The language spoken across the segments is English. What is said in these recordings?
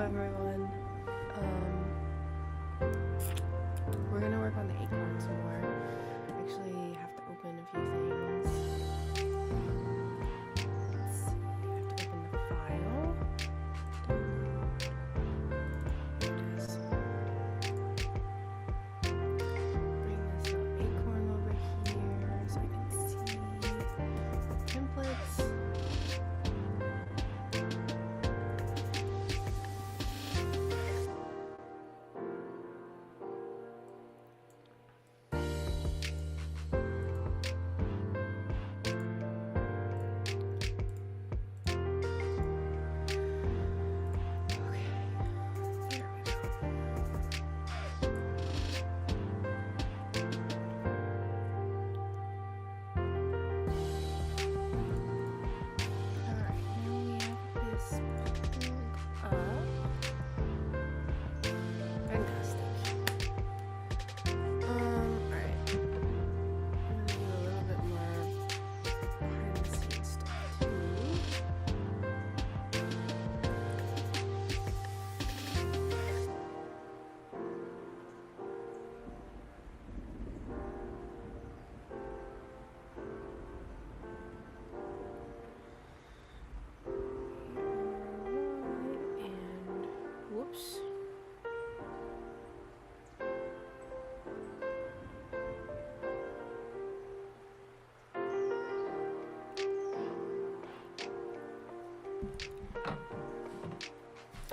everyone. We're gonna work on the acorn some more. Actually, have to open a few things. Let's see. I have to open the file. There it is. Bring this acorn over here so I can see the templates.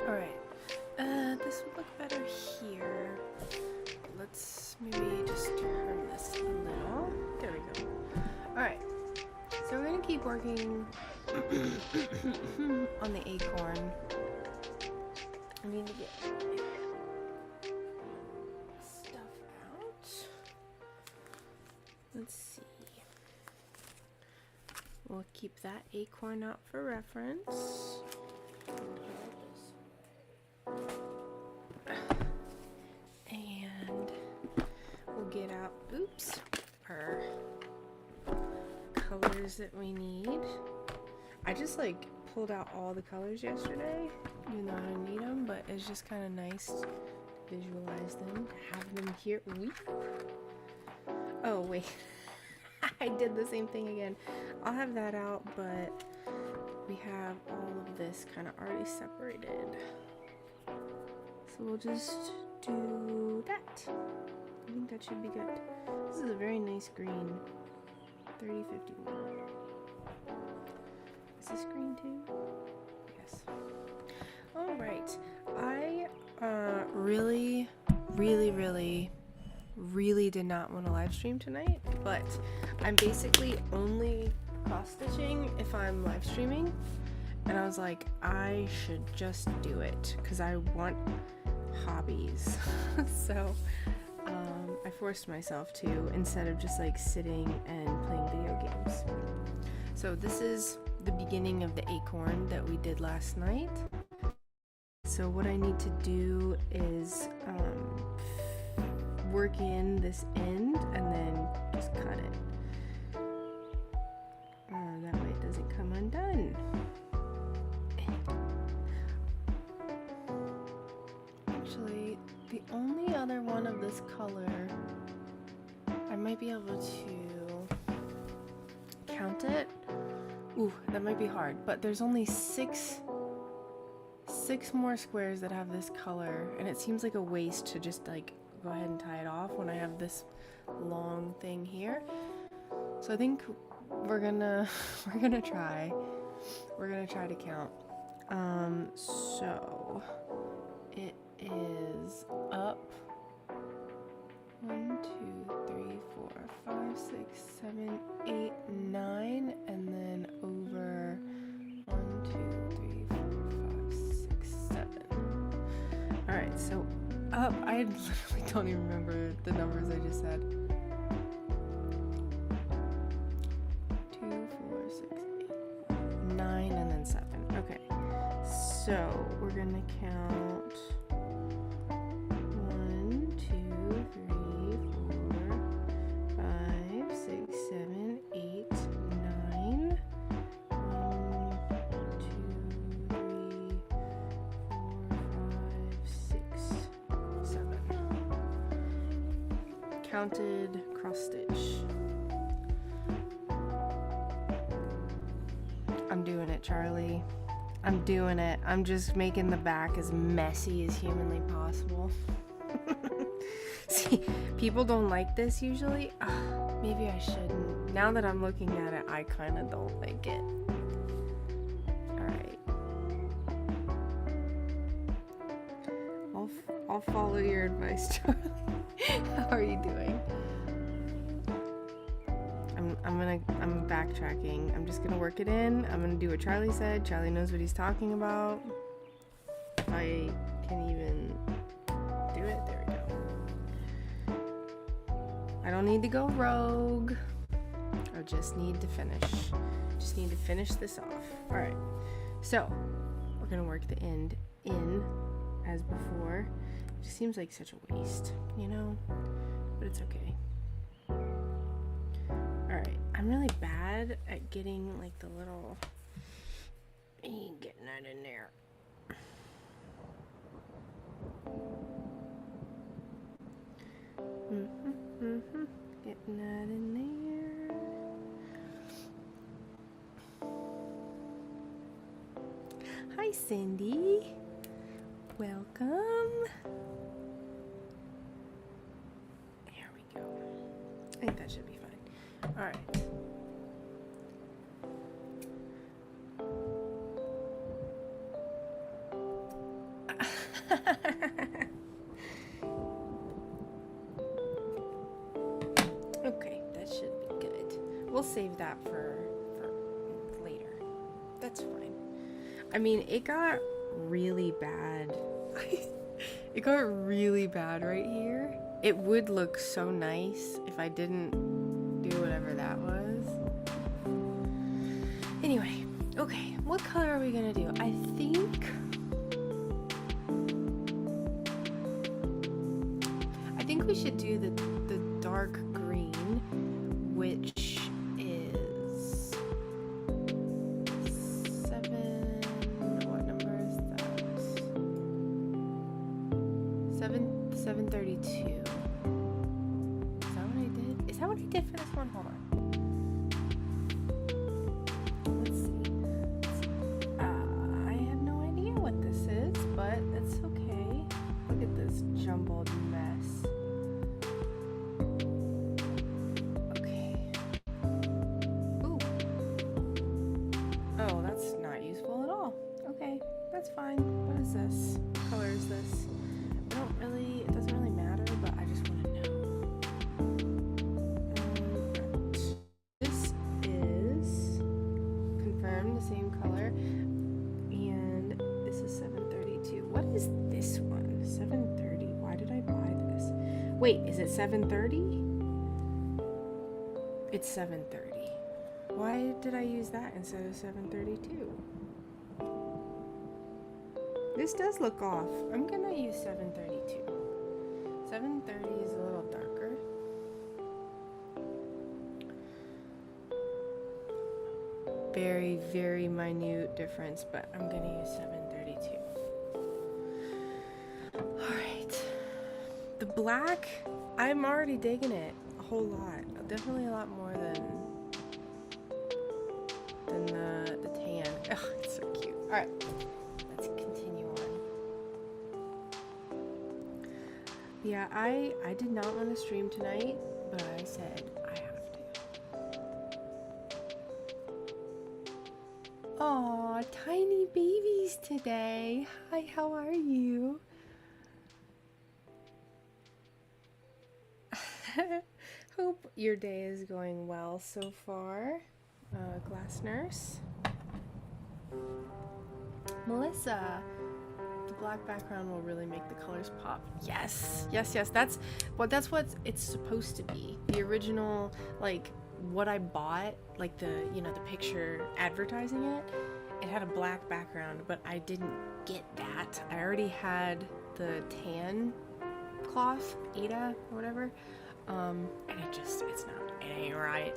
Alright, this would look better here. Let's maybe just turn this a little. There we go. Alright, so we're gonna keep working on the acorn. I need to get stuff out. Let's see. We'll keep that acorn out for reference. And we'll get out, oops, our colors that we need. I just like pulled out all the colors yesterday, even though I didn't need them, but it's just kind of nice to visualize them, have them here. Oh wait, I did the same thing again. I'll have that out, but we have all of this kind of already separated. So we'll just do that. I think that should be good. This is a very nice green. 3051. Is this green too? Yes. Alright. I really did not want to live stream tonight, but I'm basically only cross stitching if I'm live streaming, and I was like, I should just do it because I want hobbies. So I forced myself to, instead of just like sitting and playing video games. So this is the beginning of the acorn that we did last night. So what I need to do is work in this end and then just cut it. That way it doesn't come undone. Actually, the only other one of this color, I might be able to count it. Ooh, that might be hard, but there's only six more squares that have this color, and it seems like a waste to just like go ahead and tie it off when I have this long thing here. So I think we're gonna try to count. So it is up 1, 2, 3, 4, 5, 6, 7, 8, 9, and then over 1, 2, 3, 4, 5, 6, 7. Alright, so up, I literally don't even remember the numbers I just said. 2, 4, 6, 8, 9, and then 7. Okay, so we're gonna count 1, 2, 3, 4, 5, 6, 7, 8, 9. 1, 2, 3, 4, 5, counted cross stitch. I'm doing it, Charlie. I'm doing it. I'm just making the back as messy as humanly possible. See, people don't like this usually. Maybe I shouldn't. Now that I'm looking at it, I kind of don't like it. Alright. I'll follow your advice, Charlie. How are you doing? I'm backtracking. I'm just gonna work it in. I'm gonna do what Charlie said. Charlie knows what he's talking about. If I can even do it, there we go. I don't need to go rogue. I just need to finish. Just need to finish this off. Alright. So, we're gonna work the end in as before. It just seems like such a waste, you know? But it's okay. Alright, I'm really bad at getting like the little... getting that in there. Getting that in there. Hi, Cindy. Welcome. There we go. I think that should be fine. All right. Okay, that should be good. We'll save that for later. That's fine. I mean, it got really bad. It got really bad right here. It would look so nice if I didn't do whatever that was. Anyway, okay, what color are we gonna do? I think we should do the dark green, which is 7, what number is that? 732. Is that what I did? Is that what I did for this one? Hold on. Let's see. I have no idea what this is, but it's okay. Look at this jumbled mess. Okay. Ooh. Oh, that's not useful at all. Okay, that's fine. What is this? What color is this? It doesn't really matter, but I just want to know. This is confirmed, the same color, and this is 732. What is this one? 730. Why did I buy this? Wait, is it 730? It's 730. Why did I use that instead of 732? This does look off. I'm gonna use 732. 730 is a little darker. Very, very minute difference, but I'm gonna use 732. Alright. The black, I'm already digging it a whole lot. Definitely a lot more than the tan. Oh, it's so cute. Alright. Let's continue on. Yeah, I did not want to stream tonight, but I said I have to. Aw, tiny babies today. Hi, how are you? Hope your day is going well so far. Glass nurse. Melissa, the black background will really make the colors pop. Yes, yes, yes. That's what it's supposed to be. The original, like what I bought, like the picture advertising it. It had a black background, but I didn't get that. I already had the tan cloth, Ada or whatever, and it ain't right.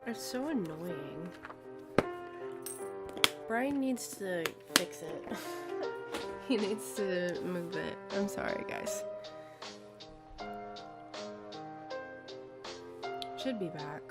It's so annoying. Brian needs to fix it. He needs to move it. I'm sorry, guys. Should be back.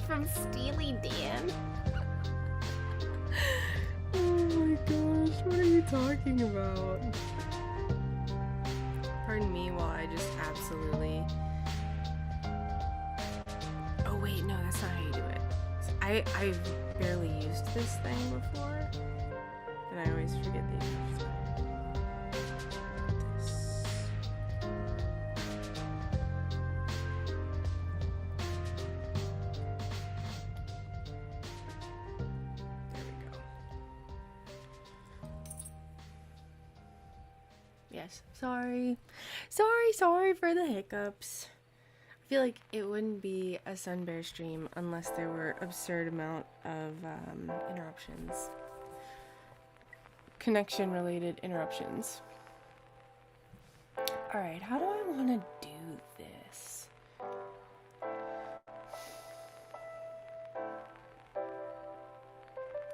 From Steely Dan? Oh my gosh, what are you talking about? Pardon me while I just absolutely... Oh wait, no, that's not how you do it. I've barely used this thing before, and I always forget the stuff. Yes, sorry for the hiccups. I feel like it wouldn't be a Sun Bear stream unless there were absurd amount of interruptions. Connection related interruptions. Alright, how do I want to do this?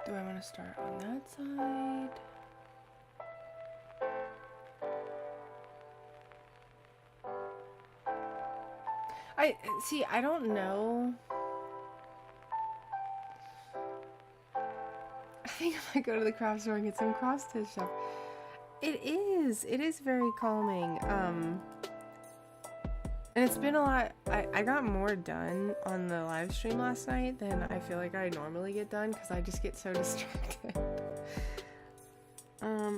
Do I want to start on that side? I don't know. I think I might go to the craft store and get some cross stitch stuff. It is very calming. And it's been a lot. I got more done on the live stream last night than I feel like I normally get done because I just get so distracted.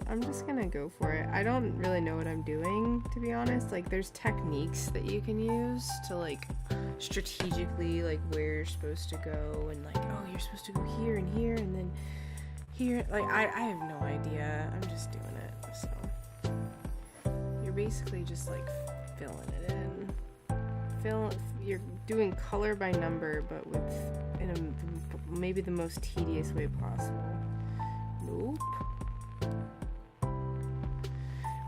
I'm just gonna go for it. I don't really know what I'm doing, to be honest. Like, there's techniques that you can use to, like, strategically, like, where you're supposed to go, and, like, oh, you're supposed to go here and here, and then here. Like, I have no idea. I'm just doing it, so. You're basically just, like, filling it in. You're doing color by number, but maybe the most tedious way possible. Nope.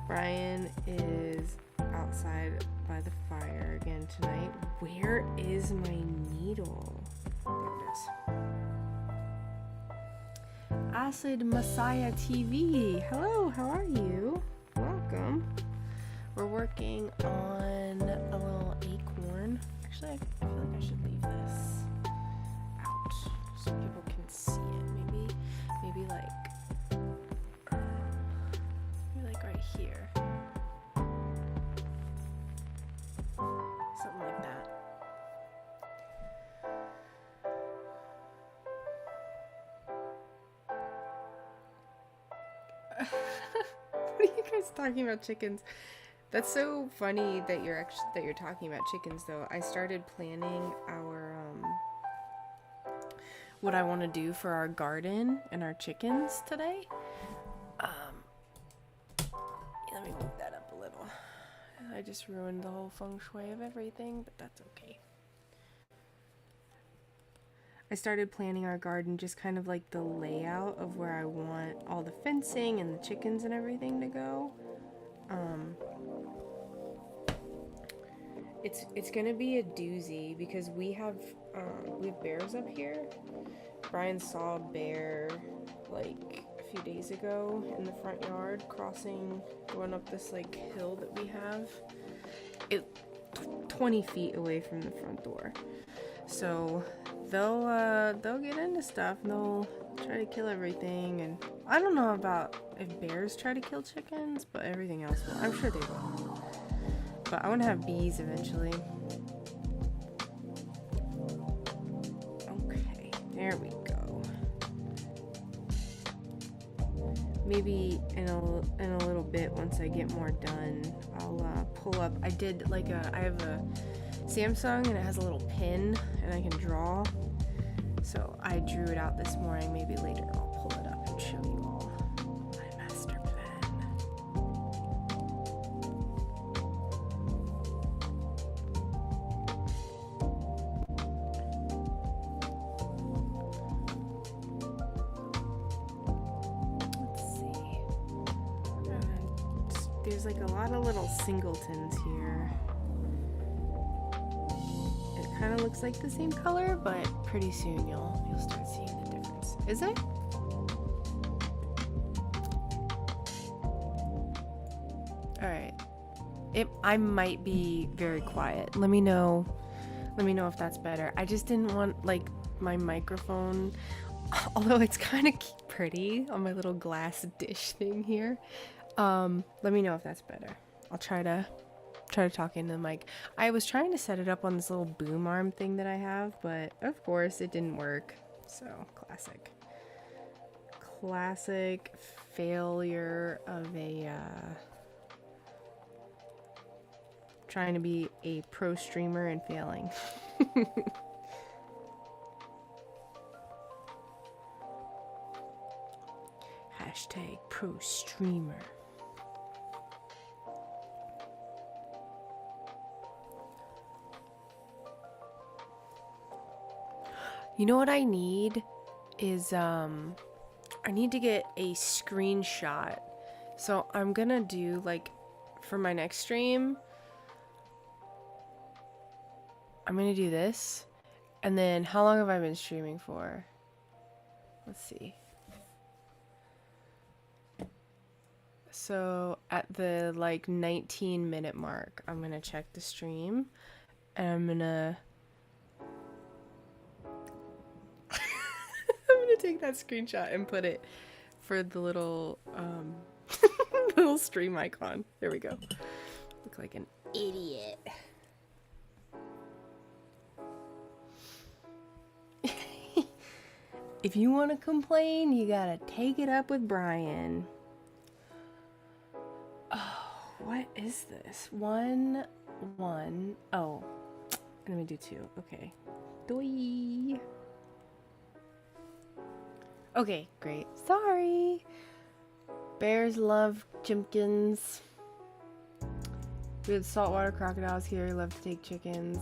Brian is outside by the fire again tonight. Where is my needle? There it is. Acid Messiah TV. Hello, how are you? Welcome. We're working on a little acorn. Actually, I feel like I should leave this out so people can see it. Maybe like right here. Something like that. What are you guys talking about chickens? That's so funny that you're talking about chickens though. I started planning our what I want to do for our garden and our chickens today. Let me move that up a little. I just ruined the whole feng shui of everything, but that's okay. I started planning our garden, just kind of like the layout of where I want all the fencing and the chickens and everything to go. It's gonna be a doozy because we have bears up here. Brian saw a bear like a few days ago in the front yard, going up this like hill that we have. 20 feet away from the front door. So they'll get into stuff and they'll try to kill everything, and I don't know about if bears try to kill chickens, but everything else will. I'm sure they will. But I want to have bees eventually. Okay, there we go. maybe in a little bit, once I get more done, I'll pull up. I did like I have a Samsung and it has a little pin and I can draw. So I drew it out this morning. Maybe later I'll pull it up and show you all my master plan. Let's see. There's like a lot of little singletons here. Kind of looks like the same color, but pretty soon you'll start seeing the difference. Is it? All right. I might be very quiet. Let me know if that's better. I just didn't want like my microphone, although it's kind of pretty on my little glass dish thing here. Let me know if that's better. I'll try to talk into the mic. I was trying to set it up on this little boom arm thing that I have, but of course it didn't work. So classic failure of a trying to be a pro streamer and failing. Hashtag pro streamer. You know what I need is, I need to get a screenshot. So I'm gonna do, like, for my next stream, I'm gonna do this. And then, how long have I been streaming for? Let's see. So, at the, like, 19-minute mark, I'm gonna check the stream. And I'm gonna take that screenshot and put it for the little little stream icon. There we go. Look like an idiot. If you want to complain, you gotta take it up with Brian. Oh, what is this? 1, 1. Oh, let me do 2. Okay. Doi. Okay, great. Sorry. Bears love chickens. We have saltwater crocodiles here. Love to take chickens.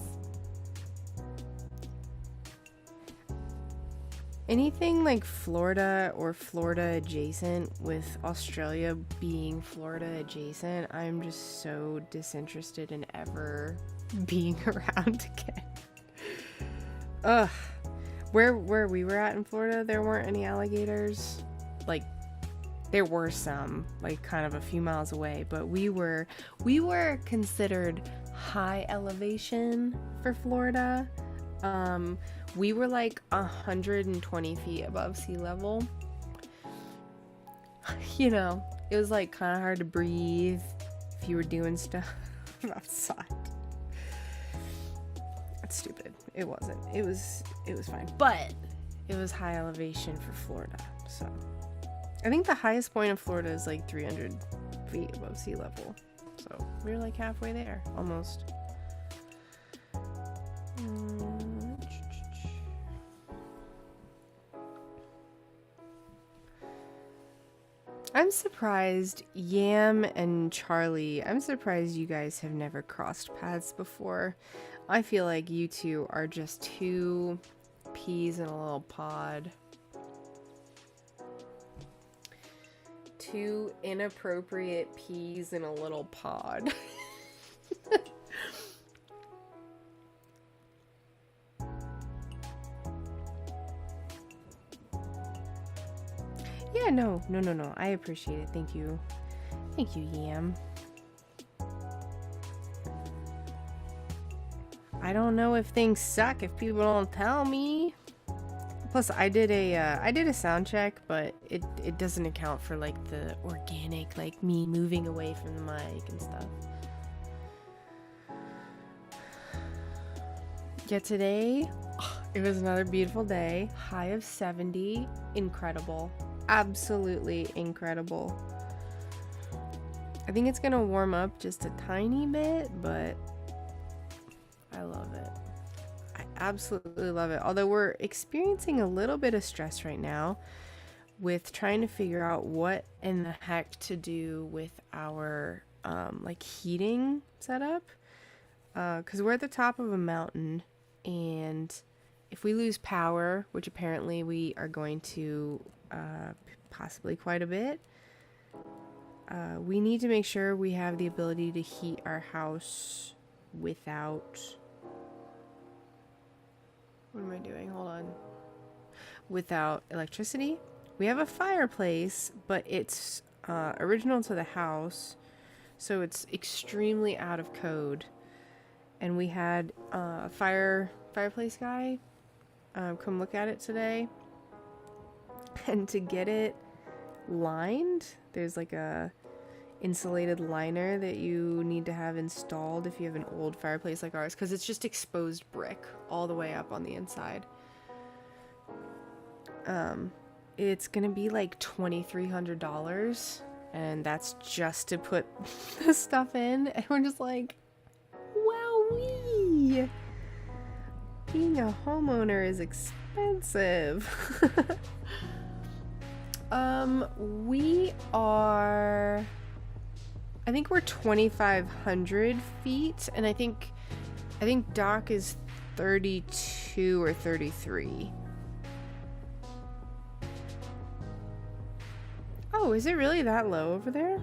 Anything like Florida or Florida adjacent, with Australia being Florida adjacent, I'm just so disinterested in ever being around again. Ugh. Where we were at in Florida, there weren't any alligators. Like, there were some, like, kind of a few miles away, but we were considered high elevation for Florida. We were like 120 feet above sea level. You know, it was like kind of hard to breathe if you were doing stuff outside. That's stupid. It wasn't. It was fine. But it was high elevation for Florida. So I think the highest point of Florida is like 300 feet above sea level. So we were like halfway there, almost. I'm surprised, Yam and Charlie, I'm surprised you guys have never crossed paths before. I feel like you two are just two peas in a little pod. Two inappropriate peas in a little pod. Yeah, no. I appreciate it. Thank you. Thank you, Yam. I don't know if things suck if people don't tell me. Plus, I did a sound check, but it doesn't account for like the organic, like me moving away from the mic and stuff. Yeah, today it was another beautiful day. High of 70, incredible. absolutely incredible. I think it's gonna warm up just a tiny bit, but I love it. I absolutely love it. Although we're experiencing a little bit of stress right now with trying to figure out what in the heck to do with our like heating setup, because we're at the top of a mountain, and if we lose power, which apparently we are going to possibly quite a bit, we need to make sure we have the ability to heat our house without... What am I doing? Hold on. Without electricity. We have a fireplace, but it's original to the house, so it's extremely out of code. And we had a fireplace guy come look at it today. And to get it lined, there's like a insulated liner that you need to have installed if you have an old fireplace like ours, because it's just exposed brick all the way up on the inside. It's gonna be like $2,300, and that's just to put the stuff in, and we're just like, wowee! Being a homeowner is expensive. We are, I think we're 2,500 feet, and I think Doc is 32 or 33. Oh, is it really that low over there?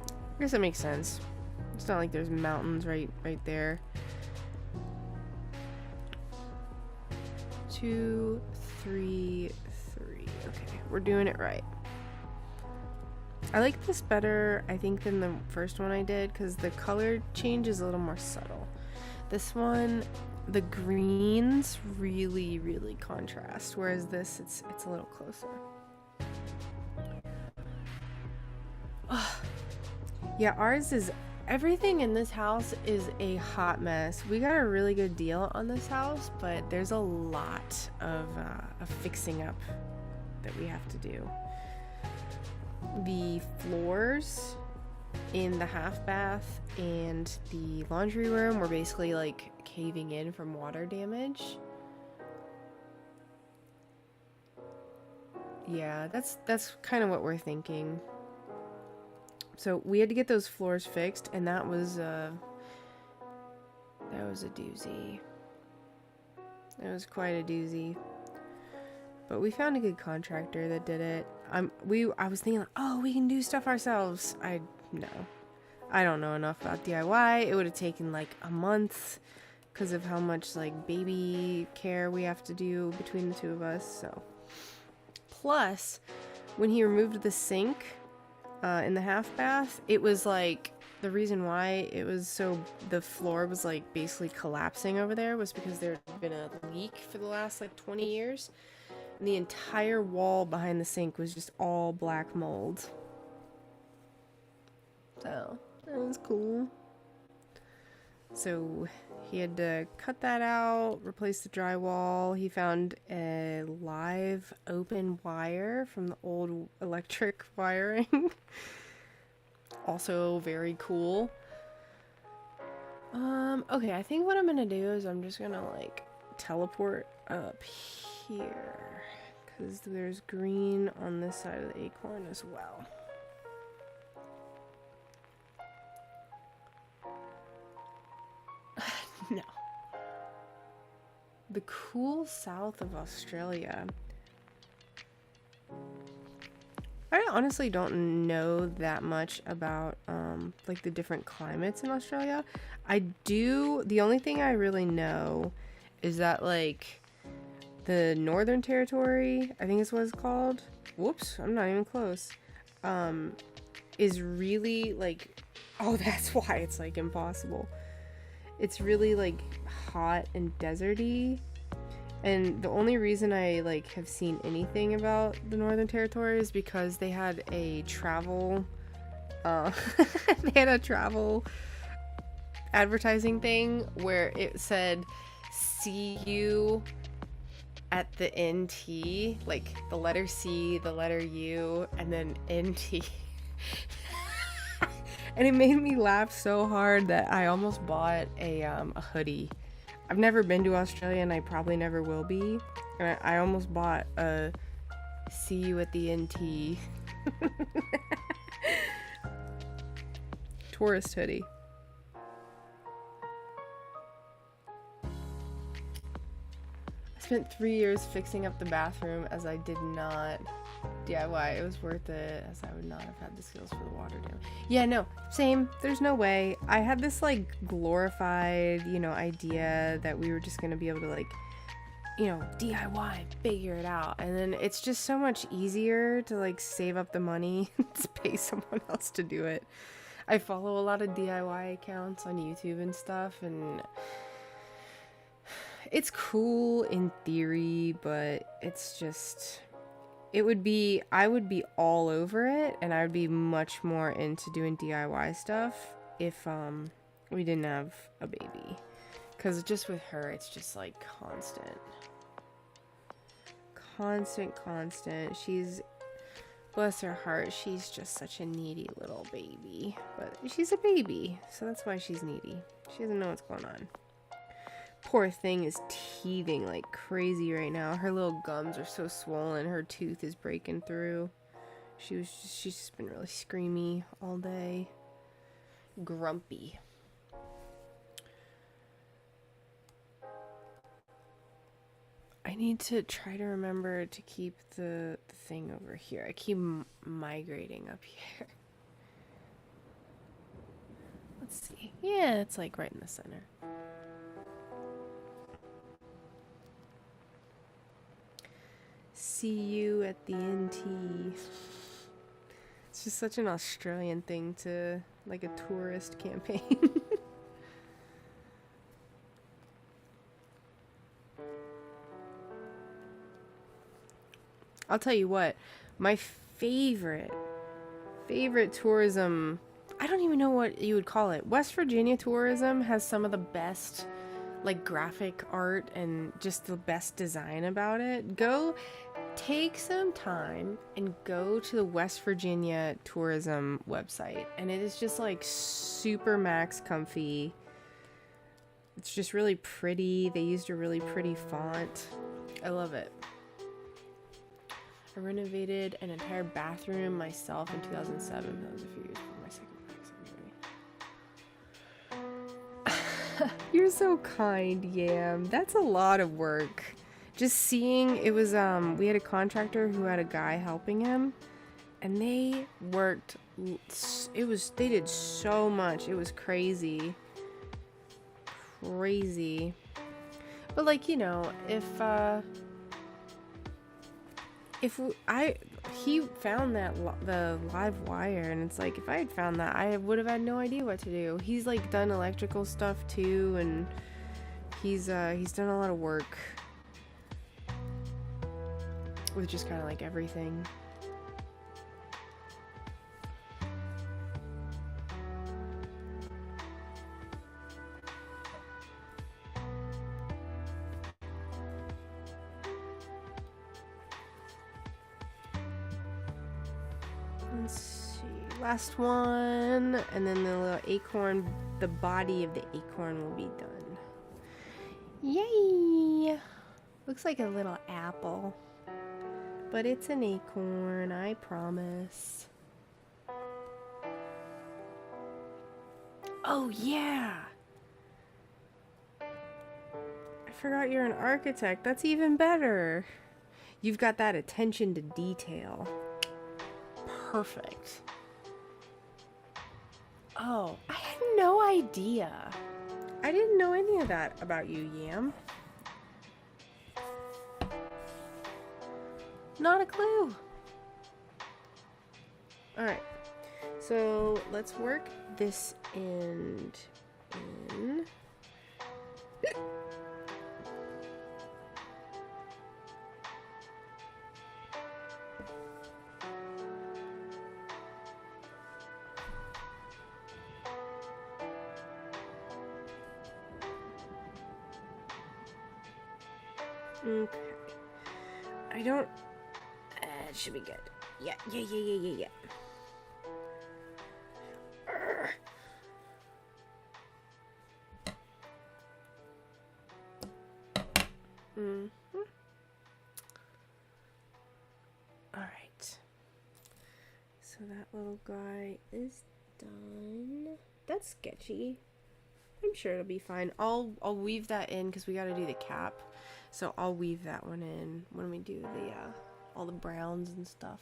I guess that makes sense. It's not like there's mountains right there. 2, 3, 3. Okay, we're doing it right. I like this better, I think, than the first one I did, because the color change is a little more subtle. This one, the greens really, really contrast, whereas this, it's a little closer. Yeah, ours is, everything in this house is a hot mess. We got a really good deal on this house, but there's a lot of fixing up that we have to do. The floors in the half bath and the laundry room were basically like caving in from water damage. Yeah, that's kind of what we're thinking. So we had to get those floors fixed, and that was a doozy. It was quite a doozy. But we found a good contractor that did it. I was thinking, oh, we can do stuff ourselves. No. I don't know enough about DIY. It would have taken like a month because of how much like baby care we have to do between the two of us. So, plus, when he removed the sink in the half bath, it was like, the reason why it was so, the floor was like basically collapsing over there was because there had been a leak for the last like 20 years. And the entire wall behind the sink was just all black mold. So, that was cool. So, he had to cut that out, replace the drywall. He found a live open wire from the old electric wiring. Also very cool. Okay, I think what I'm gonna do is I'm just gonna like teleport up here, because there's green on this side of the acorn as well. No. The cool south of Australia. I honestly don't know that much about like the different climates in Australia. The only thing I really know is that like the Northern Territory, I think is what it's called. Whoops, I'm not even close. Is really like, oh, that's why it's like impossible. It's really like hot and deserty. And the only reason I like have seen anything about the Northern Territory is because they had a travel advertising thing where it said, see you at the NT, like the letter C, the letter U, and then NT. And it made me laugh so hard that I almost bought a hoodie. I've never been to Australia and I probably never will be. And I almost bought a see you at the NT tourist hoodie. I spent 3 years fixing up the bathroom as I did not DIY. It was worth it as I would not have had the skills for the water damage. Yeah, no, same. There's no way. I had this like glorified, idea that we were just gonna be able to like, DIY, figure it out. And then it's just so much easier to like save up the money to pay someone else to do it. I follow a lot of DIY accounts on YouTube and stuff, and it's cool in theory, but it's just, I would be all over it, and I would be much more into doing DIY stuff if we didn't have a baby. Because just with her, it's just like constant. She's, bless her heart, she's just such a needy little baby. But she's a baby, so that's why she's needy. She doesn't know what's going on. Poor thing is teething like crazy right now. Her little gums are so swollen. Her tooth is breaking through. She's just been really screamy all day. Grumpy. I need to try to remember to keep the thing over here. I keep migrating up here. Let's see. Yeah, it's like right in the center. See you at the NT. It's just such an Australian thing to, like a tourist campaign. I'll tell you what, my favorite tourism, I don't even know what you would call it. West Virginia tourism has some of the best like graphic art and just the best design about it. Go take some time and go to the West Virginia tourism website, and it is just like super max comfy. It's just really pretty. They used a really pretty font. I love it. I renovated an entire bathroom myself in 2007. That was a few years before my second back surgery. You're so kind, Yam. That's a lot of work. Just seeing, it was, we had a contractor who had a guy helping him, and they worked, they did so much. It was crazy. Crazy. But like, he found that the live wire, and it's like, if I had found that, I would have had no idea what to do. He's like done electrical stuff too, and he's done a lot of work with just kind of like everything. Let's see, last one, and then the little acorn, the body of the acorn will be done. Yay! Looks like a little apple, but it's an acorn, I promise. Oh yeah! I forgot you're an architect. That's even better. You've got that attention to detail. Perfect. Oh, I had no idea. I didn't know any of that about you, Yam. Not a clue. Alright, so let's work this end in. Okay. I don't... it should be good. Yeah. Alright. So that little guy is done. That's sketchy. I'm sure it'll be fine. I'll weave that in because we got to do the cap. So I'll weave that one in when we do the all the browns and stuff.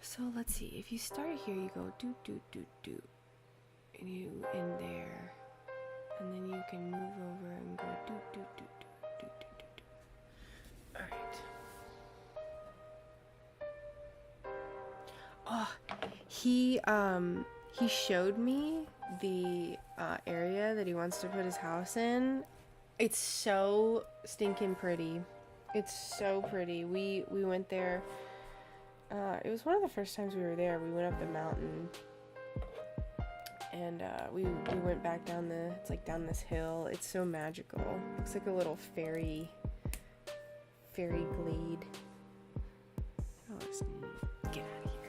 So let's see. If you start here, you go do do do do, and you in there, and then you can move over and go do do do do do do do do. All right. Oh, he showed me the area that he wants to put his house in. It's so stinking pretty. It's so pretty. We went there. It was one of the first times we were there. We went up the mountain, and we went back down it's like down this hill. It's so magical. Looks like a little fairy glade. Oh, let's get out of here.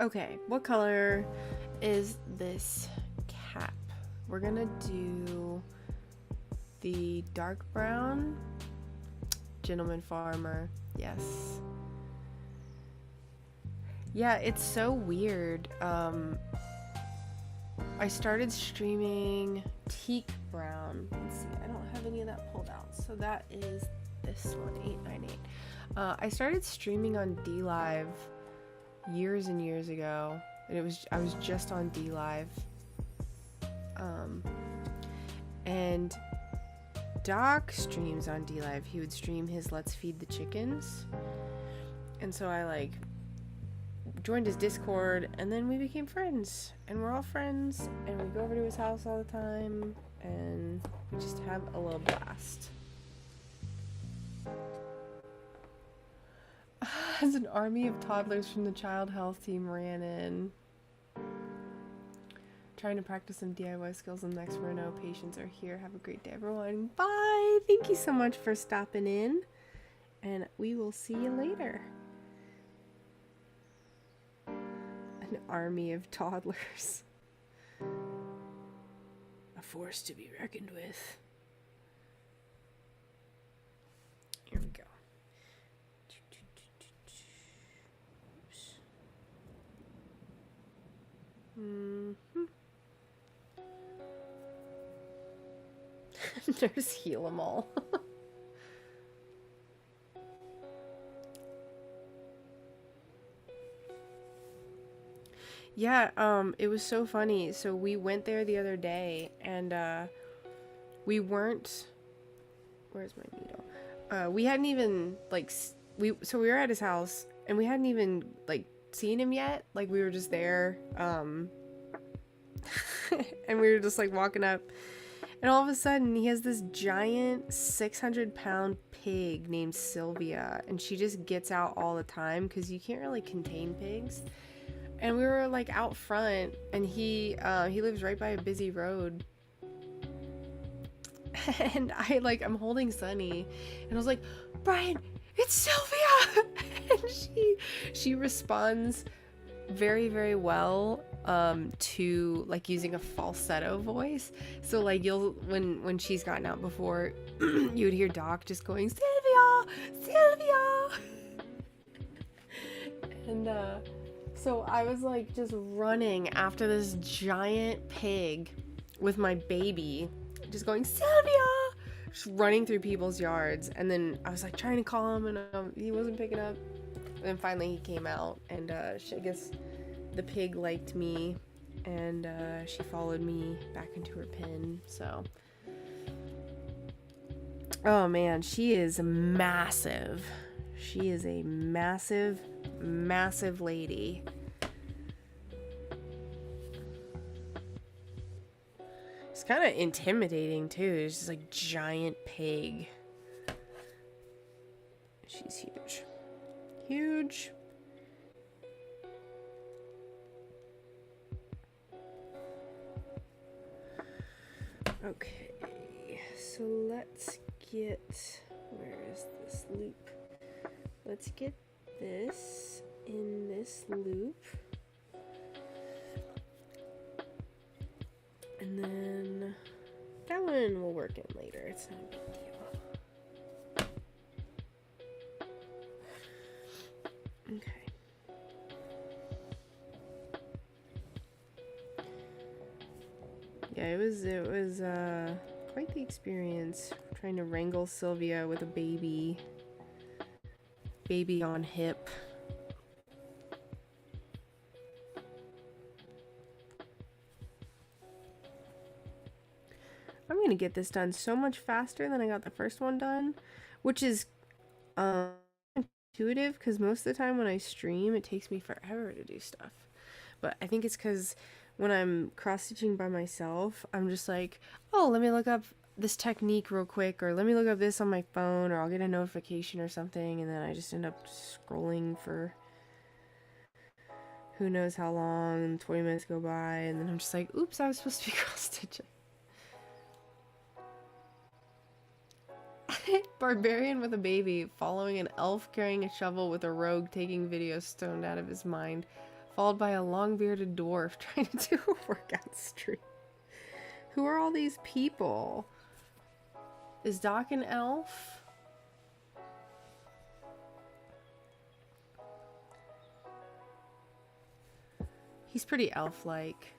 Okay, what color is this cap? We're gonna do the dark brown. Gentleman farmer, yes. Yeah, it's so weird. I started streaming teak brown. Let's see, I don't have any of that pulled out. So that is this one, 898. I started streaming on DLive years and years ago, and I was just on DLive, and Doc streams on DLive. He would stream his Let's Feed the Chickens, and so I like joined his Discord, and then we became friends, and we're all friends, and we go over to his house all the time, and we just have a little blast. As an army of toddlers from the child health team ran in. Trying to practice some DIY skills and next for no patients are here. Have a great day, everyone. Bye! Thank you so much for stopping in, and we will see you later. An army of toddlers. A force to be reckoned with. Here we go. Nurse heal them all. Yeah, it was so funny. So we went there the other day, and we weren't. Where's my needle? We hadn't even we were at his house, and we hadn't even seen him yet. Like, we were just there, and we were just walking up, and all of a sudden he has this giant 600-pound pig named Sylvia, and she just gets out all the time because you can't really contain pigs. And we were out front, and he lives right by a busy road, and I'm holding Sunny, and I was like, Brian, it's Sylvia. And she responds very, very well to using a falsetto voice. So you'll when she's gotten out before, you would hear Doc just going, Sylvia. And so I was just running after this giant pig with my baby, just going, Sylvia, just running through people's yards. And then I was trying to call him, and he wasn't picking up. And then finally he came out, and I guess the pig liked me, and she followed me back into her pen. So, oh man, she is massive. She is a massive, massive lady. It's kind of intimidating too. It's just giant pig. She's huge. Huge. Okay, so let's get, where is this loop? Let's get this in this loop. And then that one will work in later. It's not a big deal. Okay. Yeah, it was quite the experience trying to wrangle Sylvia with a baby on hip. I'm gonna get this done so much faster than I got the first one done, which is intuitive because most of the time when I stream, it takes me forever to do stuff. But I think it's because when I'm cross-stitching by myself, I'm just like, oh, let me look up this technique real quick, or let me look up this on my phone, or I'll get a notification or something, and then I just end up scrolling for who knows how long, and 20 minutes go by, and then I'm just like, oops, I was supposed to be cross-stitching. Barbarian with a baby, following an elf carrying a shovel with a rogue taking videos stoned out of his mind, followed by a long-bearded dwarf trying to do a workout stream. Who are all these people? Is Doc an elf? He's pretty elf-like.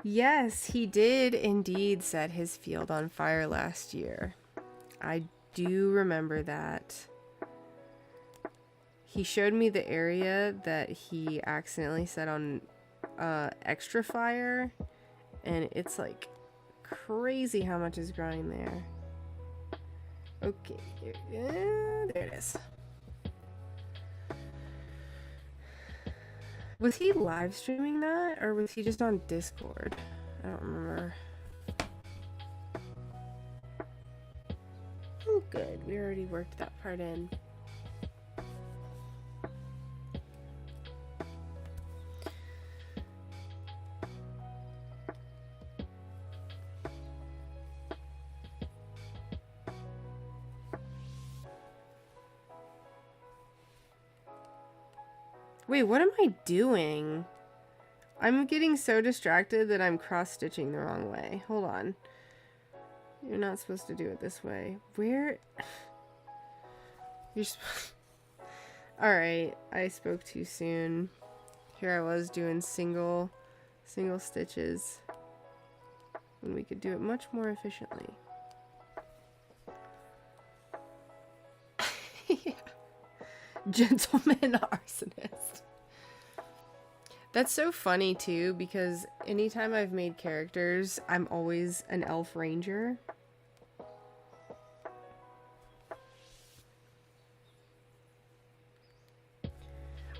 Yes, he did indeed set his field on fire last year. I do remember that. He showed me the area that he accidentally set on extra fire, and it's like crazy how much is growing there. Okay, there it is. Was he live streaming that, or was he just on Discord? I don't remember. Oh, good. We already worked that part in. Wait, what am I doing? I'm getting so distracted that I'm cross-stitching the wrong way. Hold on. You're not supposed to do it this way. Where? You're Alright, I spoke too soon. Here I was doing single stitches when we could do it much more efficiently. Yeah. Gentleman arsonist. That's so funny too, because anytime I've made characters, I'm always an elf ranger.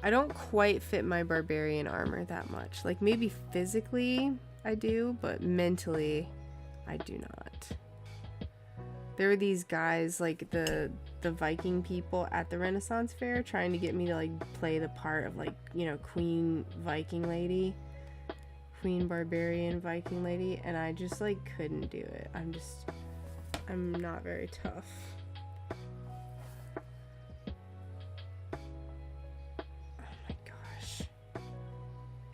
I don't quite fit my barbarian armor that much. Like, maybe physically I do, but mentally I do not. There were these guys, like the Viking people at the Renaissance Fair, trying to get me to like play the part of, like, you know, Queen Viking lady, Queen Barbarian Viking lady, and I just like couldn't do it. I'm not very tough. Oh my gosh.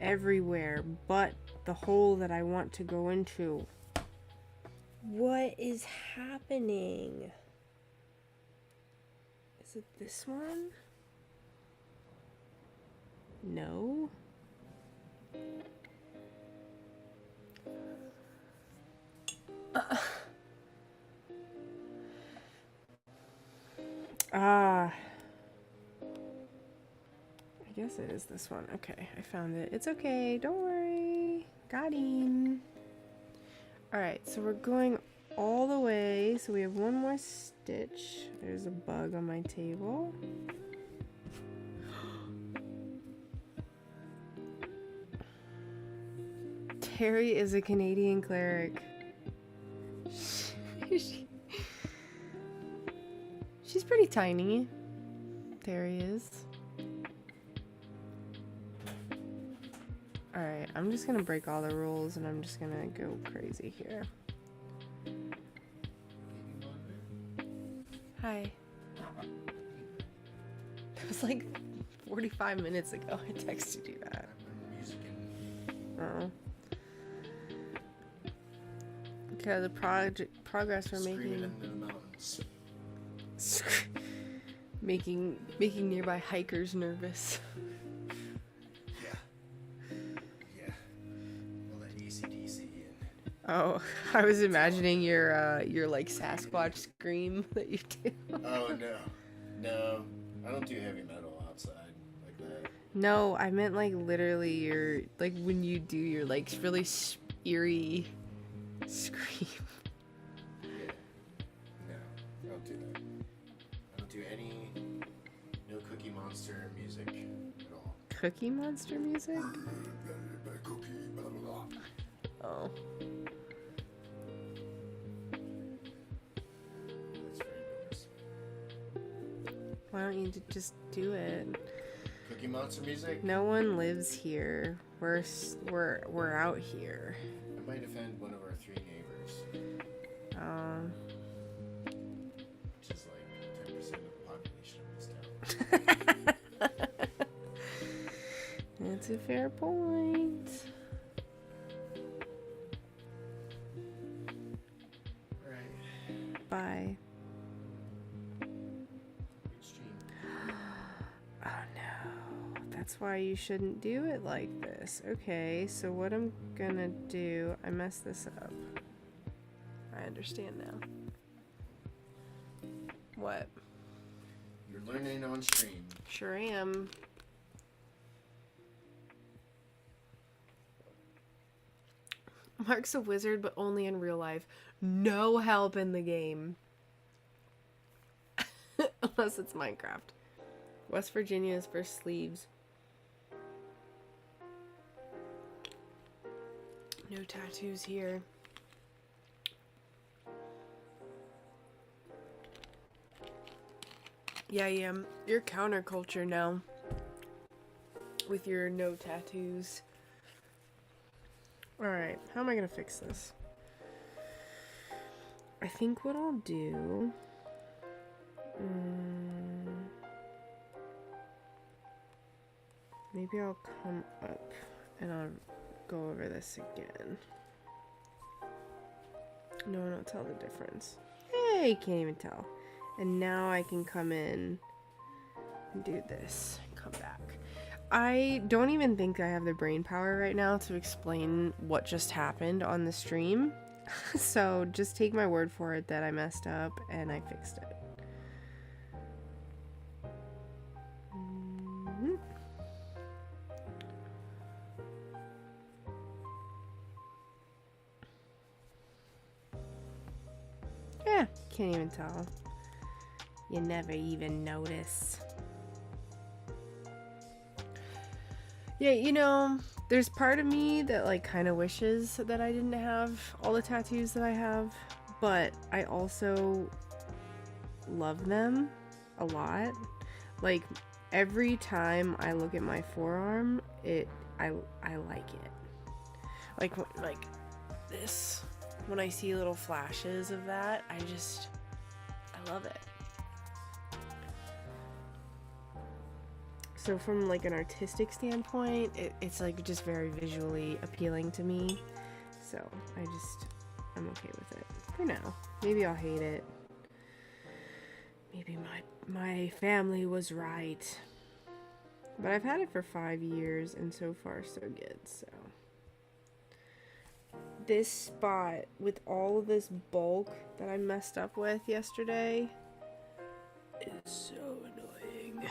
Everywhere but the hole that I want to go into. What is happening? Is it this one? No. I guess it is this one. Okay, I found it. It's okay. Don't worry. Got him. Alright, so we're going all the way. So we have one more stitch. There's a bug on my table. Terry is a Canadian cleric. She's pretty tiny. Terry is. Alright, I'm just gonna break all the rules and I'm just gonna go crazy here. Hi. That was like 45 minutes ago I texted you that. Oh. Okay, the progress we're making. In the mountains. making nearby hikers nervous. Yeah. All that AC/DC and... Oh, I was imagining your like Sasquatch scream that you do. Oh no, I don't do heavy metal outside like that. No, I meant like literally your like when you do your like really eerie scream. Yeah. No, I don't do that. I don't do any Cookie Monster music at all. Cookie Monster music? Oh. That's very bogus. Why don't you just do it? Cookie Monster music? No one lives here. We're out here. I might offend one of our 3 neighbors. Which is like 10% of the population of this town. That's a fair point. Right. Bye. Extreme. Oh no. That's why you shouldn't do it like this. Okay, so what I'm gonna do, I messed this up. I understand now. What? You're learning on stream. Sure am. Mark's a wizard, but only in real life. No help in the game. Unless it's Minecraft. West Virginia's for sleeves. No tattoos here. Yeah, you're counterculture now. With your no tattoos. Alright, how am I gonna fix this? I think what I'll do... maybe I'll come up and I'll go over this again. No one will tell the difference. Hey, you can't even tell. And now I can come in and do this. Come back. I don't even think I have the brain power right now to explain what just happened on the stream. So just take my word for it that I messed up and I fixed it. Yeah, can't even tell. You never even notice. Yeah, you know, there's part of me that like kind of wishes that I didn't have all the tattoos that I have, but I also love them a lot. Like every time I look at my forearm, I like it. Like this. When I see little flashes of that, I love it. So from like an artistic standpoint, it's like just very visually appealing to me. So I'm okay with it for now. Maybe I'll hate it. Maybe my family was right. But I've had it for 5 years and so far so good, so. This spot with all of this bulk that I messed up with yesterday is so annoying.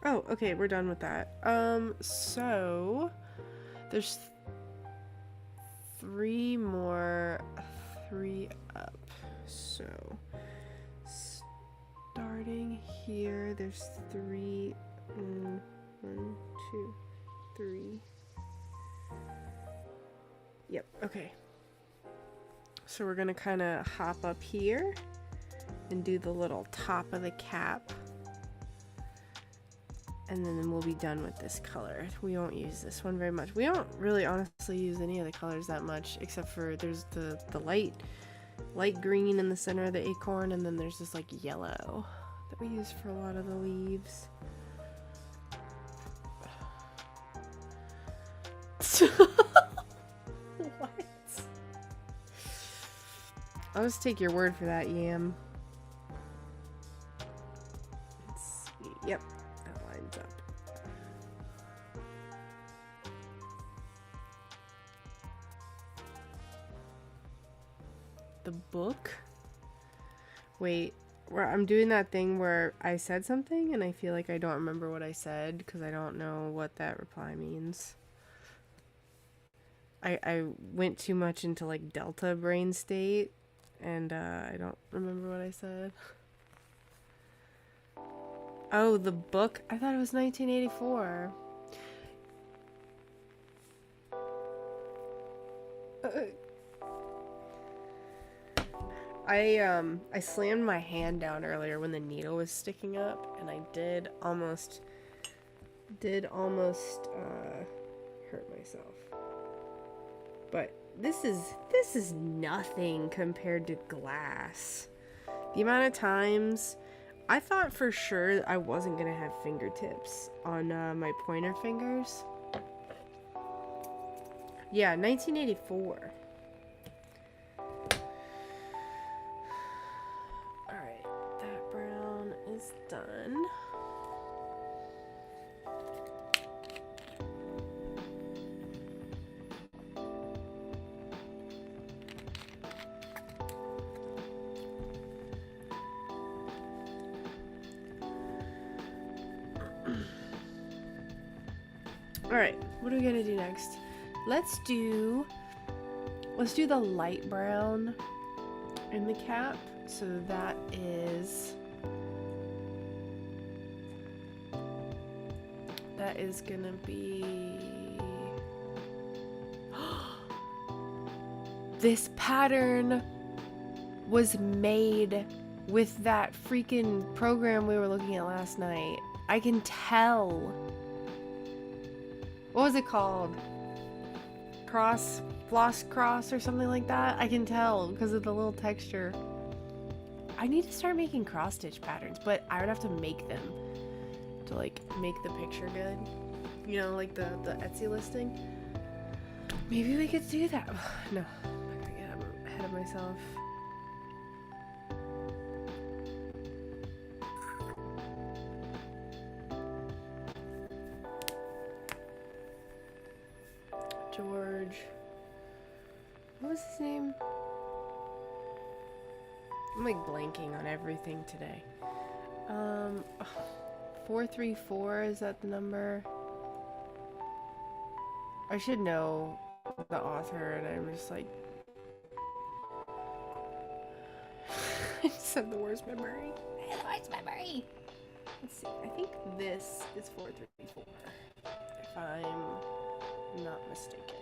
Oh, okay, we're done with that. So there's 3 more, 3 up. So starting here, there's 3, 1, 2, 3. Yep, okay. So we're gonna kind of hop up here and do the little top of the cap. And then we'll be done with this color. We won't use this one very much. We don't really honestly use any of the colors that much, except for there's the light green in the center of the acorn, and then there's this like yellow that we use for a lot of the leaves. What? I'll just take your word for that, Yam. Let's see. Yep, that lines up. The book? Wait, where I'm doing that thing where I said something and I feel like I don't remember what I said because I don't know what that reply means. I went too much into like delta brain state and I don't remember what I said. Oh, the book? I thought it was 1984. I slammed my hand down earlier when the needle was sticking up, and I did almost hurt myself. But this is nothing compared to glass. The amount of times I thought for sure I wasn't gonna have fingertips on my pointer fingers. Yeah, 1984. Alright, that brown is done. Alright, what are we gonna do next? Let's do the light brown in the cap. So that is gonna be this pattern was made with that freaking program we were looking at last night. I can tell. What was it called? Floss cross or something like that? I can tell because of the little texture. I need to start making cross stitch patterns, but I would have to make them to like make the picture good. You know, like the Etsy listing. Maybe we could do that. No, I'm not gonna get ahead of myself. George. What was his name? I'm like blanking on everything today. 434, is that the number? I should know the author, and I'm just like... I just have the worst memory. I have the worst memory! Let's see, I think this is 434, if I'm not mistaken.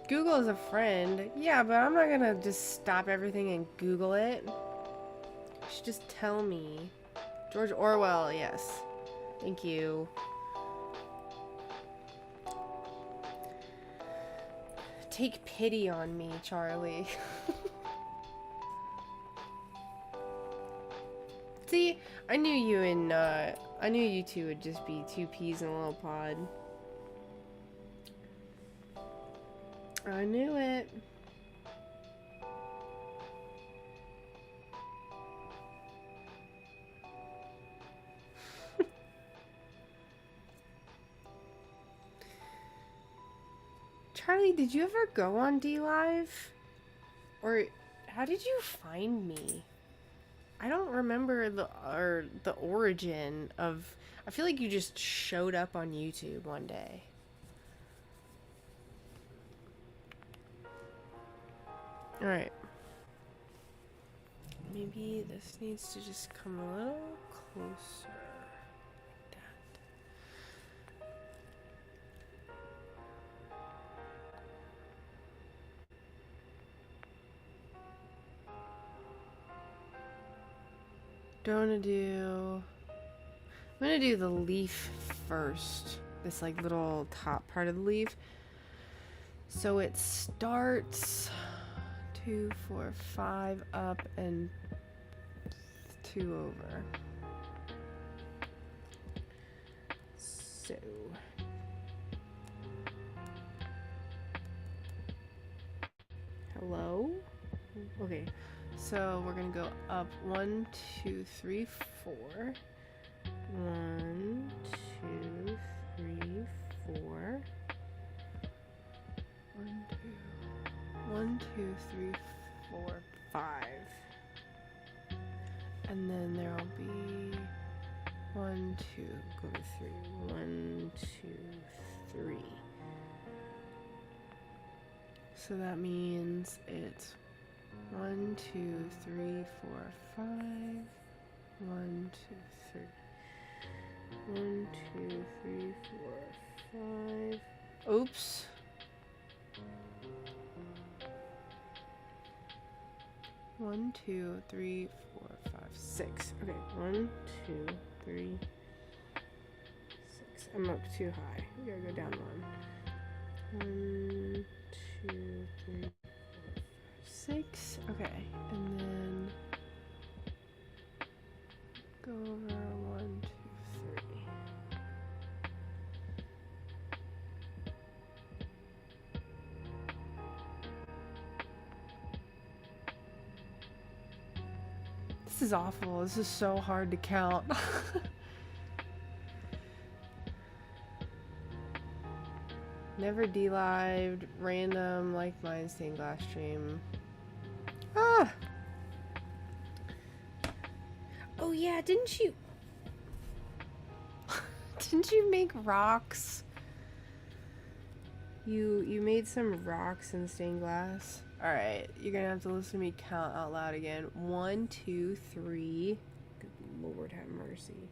Google is a friend. Yeah, but I'm not gonna just stop everything and Google it. You should just tell me. George Orwell, yes. Thank you. Take pity on me, Charlie. See, I knew you two would just be two peas in a little pod. I knew it. Charlie, did you ever go on DLive? Or how did you find me? I don't remember the origin of... I feel like you just showed up on YouTube one day. Alright. maybe this needs to just come a little closer. Like that. I'm gonna do the leaf first. This like little top part of the leaf. So it starts 2, 4, 5 up and 2 over. So hello? Okay, so we're gonna go up 1, 2, 3, 4. 1, 2, 3, 4. 1, 2, 3, 4, 5. And then there'll be 1, 2, go to 3. 1, 2, 3. So that means it's 1, 2, 3, 4, 5. 1, 2, 3. 1, 2, 3, 4, 5. Oops. One, 2, 3, 4, 5, 6. Okay, 1, 2, 3, 6. I'm up too high. We gotta go down 1. 1, 2, 3, 4, 5, 6. Okay, and then go over 1, 2, 3. This is awful. This is so hard to count. Never delived, random, like mine, stained glass stream. Ah! Oh yeah, didn't you... didn't you make rocks? You made some rocks in stained glass? Alright, you're gonna have to listen to me count out loud again. 1, 2, 3. Good Lord have mercy.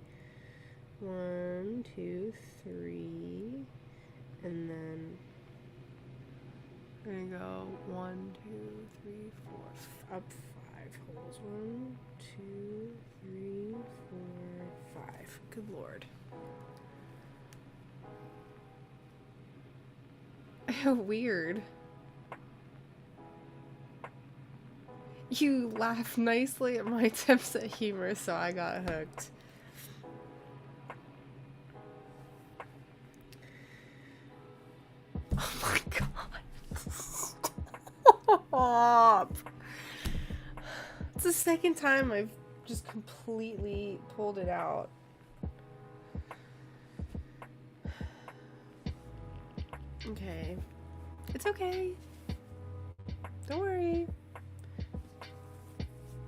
1, 2, 3. And then we're gonna go 1, 2, 3, 4. Up 5 holes. 1, 2, 3, 4, 5. Good Lord. Weird. You laugh nicely at my attempts at humor, so I got hooked. Oh my god. Stop. It's the second time I've just completely pulled it out. Okay. It's okay. Don't worry.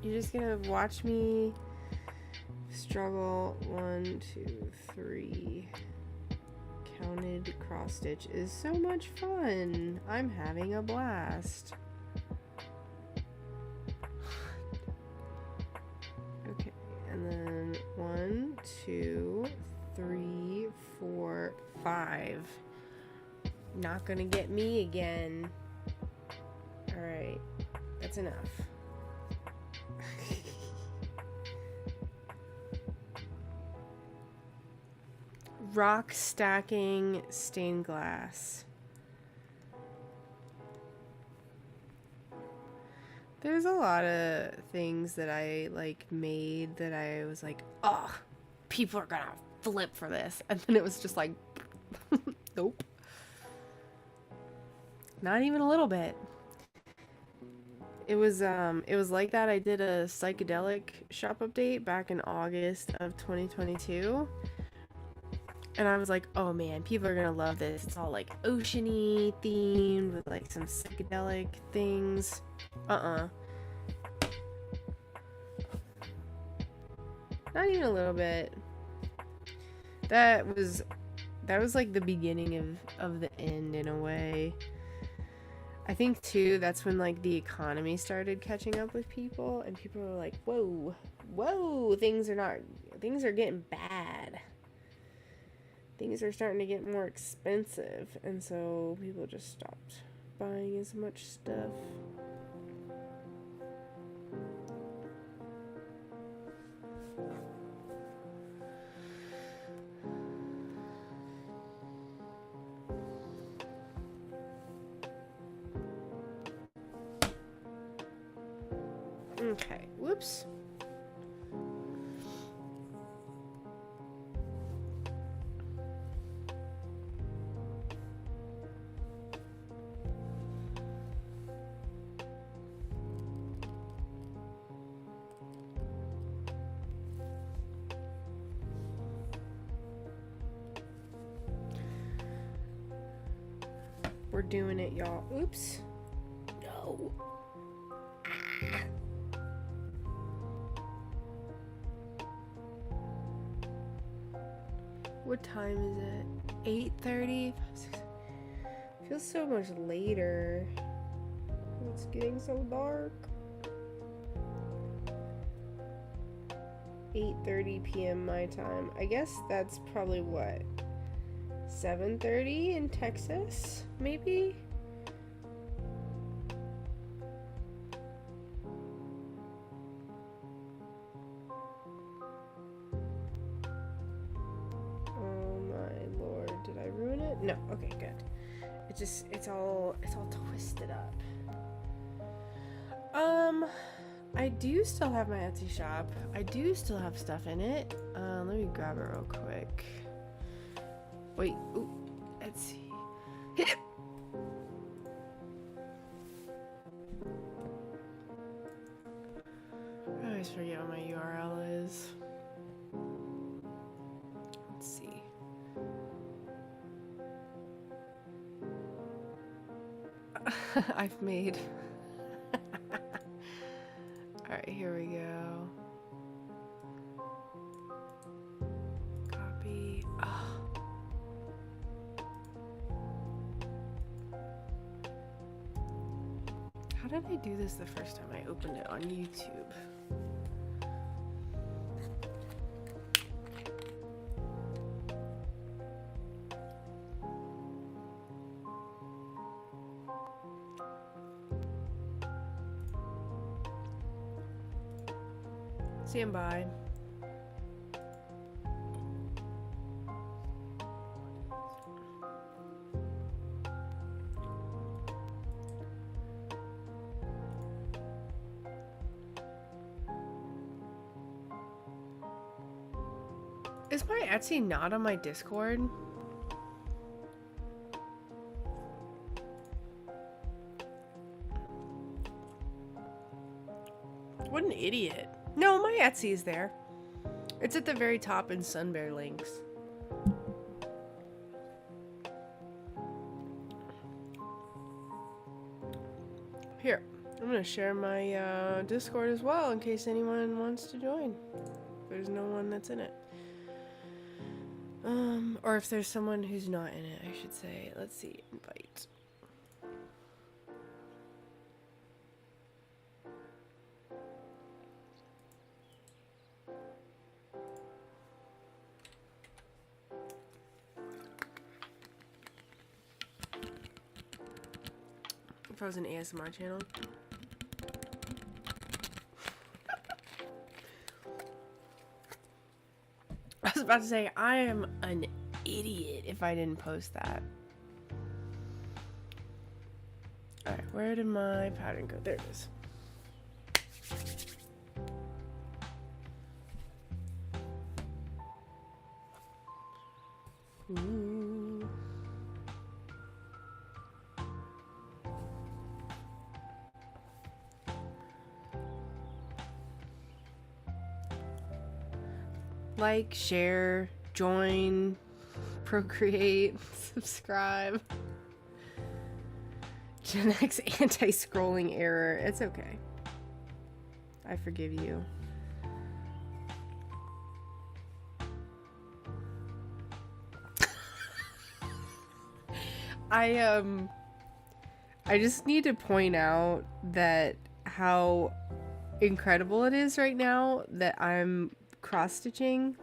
You're just gonna watch me struggle. 1, 2, 3. Counted cross stitch is so much fun. I'm having a blast. Okay, and then 1, 2, 3, 4, 5. Not gonna get me again. Alright, that's enough. Rock stacking stained glass. There's a lot of things that I like made that I was like, oh, people are gonna flip for this, and then it was just like, nope, not even a little bit. It was like that. I did a psychedelic shop update back in August of 2022. And I was like, oh man, people are gonna love this. It's all like ocean-y themed with like some psychedelic things. Not even a little bit. That was like the beginning of the end in a way. I think too that's when like the economy started catching up with people, and people were like, whoa, things are getting bad. Things are starting to get more expensive, and so people just stopped buying as much stuff. Okay, whoops. We're doing it, y'all. Oops. No. What time is it? 8:30? Feels so much later. It's getting so dark. 8:30 p.m. my time. I guess that's probably what? 7:30 in Texas, maybe? No, okay, good. It's all twisted up. I do still have my Etsy shop. I do still have stuff in it. Let me grab it real quick. Wait, ooh, Etsy. I always forget what my URL is. Let's see. I've made. Alright, here we go. Copy. Oh. How did I do this the first time I opened it on YouTube? Stand by. Is my Etsy not on my Discord? What an idiot. No, my Etsy is there. It's at the very top in Sunbear links. Here, I'm gonna share my Discord as well in case anyone wants to join. There's no one that's in it. Or if there's someone who's not in it, I should say. Let's see, invite. If I was an ASMR channel. I was about to say, I am an idiot if I didn't post that. Alright, where did my pattern go? There it is. Ooh. Like, share, join, procreate, subscribe. Gen X anti-scrolling error. It's okay. I forgive you. I I just need to point out that how incredible it is right now that I'm cross-stitching,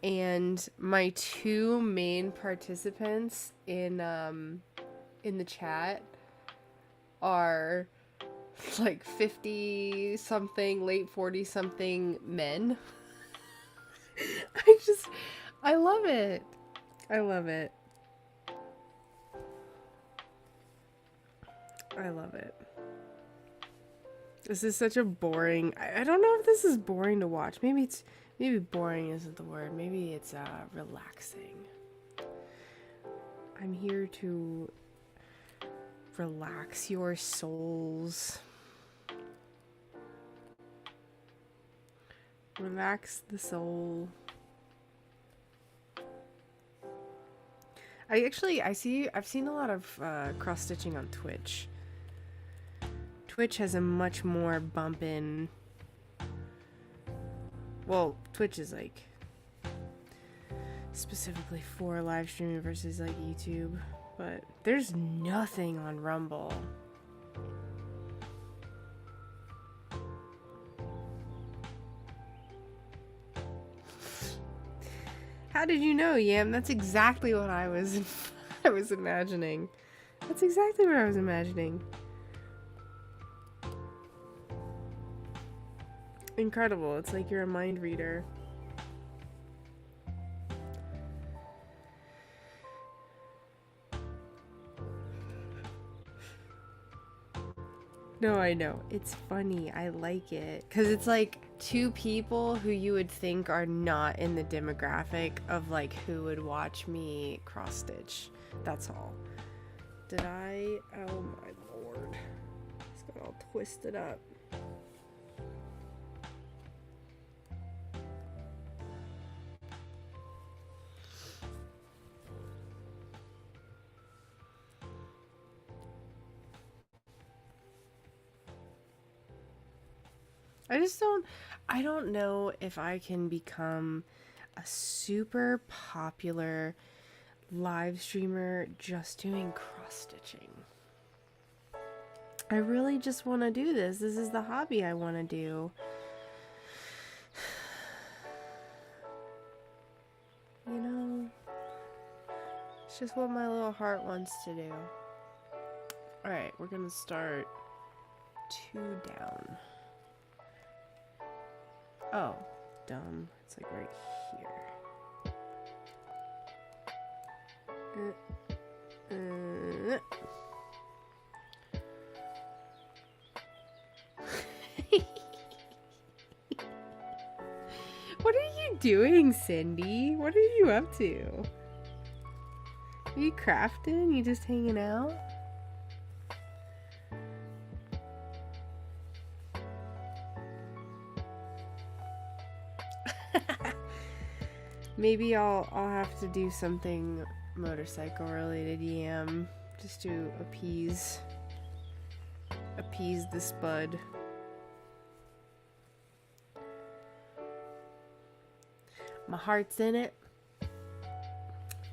and my two main participants in the chat are like 50 something, late 40 something men. I love it. I love it. I love it. This is such a boring... I don't know if this is boring to watch. Maybe boring isn't the word. Maybe it's relaxing. I'm here to relax your souls. Relax the soul. I've seen a lot of cross stitching on Twitch. Twitch has a much more bump in. Well, Twitch is like specifically for live streaming versus like YouTube, but there's nothing on Rumble. How did you know, Yam? That's exactly what I was imagining. That's exactly what I was imagining. Incredible. It's like you're a mind reader. No, I know. It's funny. I like it. Because it's like two people who you would think are not in the demographic of like who would watch me cross stitch. That's all. Did I? Oh my lord. It's got all twisted up. I don't know if I can become a super popular live streamer just doing cross stitching. I really just want to do this. This is the hobby I want to do. You know, it's just what my little heart wants to do. Alright, we're gonna start 2 down. Oh, dumb. It's like right here. What are you doing, Cindy? What are you up to? Are you crafting? You just hanging out? Maybe I'll have to do something motorcycle related, Yam, just to appease the spud. My heart's in it.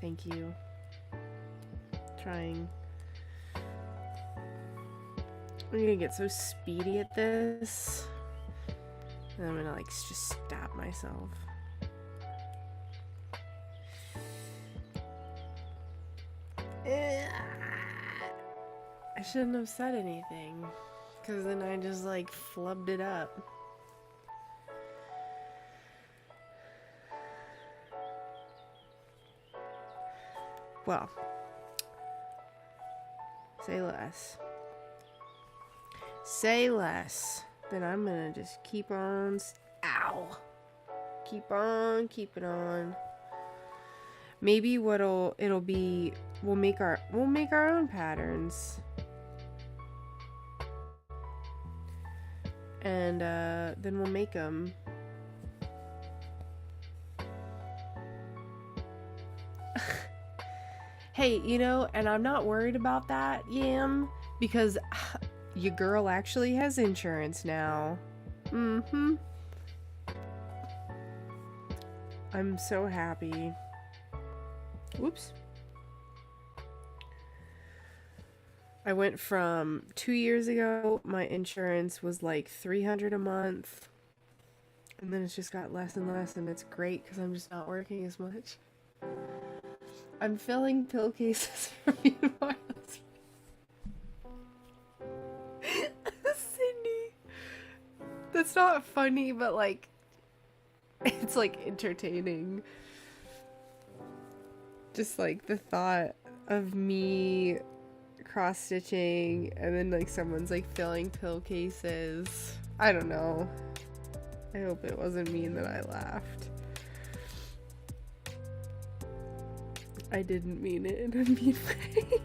Thank you. Trying. I'm gonna get so speedy at this. And I'm gonna like just stab myself. I shouldn't have said anything, because then I just like flubbed it up. Well, say less. Say less. Then I'm gonna just keep on. Ow! Keep on keeping on. Maybe it'll be we'll make our own patterns. And then we'll make them. Hey, you know, and I'm not worried about that, Yam, because your girl actually has insurance now. Mm-hmm. I'm so happy. Whoops. I went from 2 years ago, my insurance was like 300 a month. And then it's just got less and less, and it's great because I'm just not working as much. I'm filling pill cases for me and my husband. Cindy. That's not funny, but like, it's like entertaining. Just like the thought of me cross stitching and then like someone's like filling pill cases. I don't know. I hope it wasn't mean that I laughed. I didn't mean it in a mean way.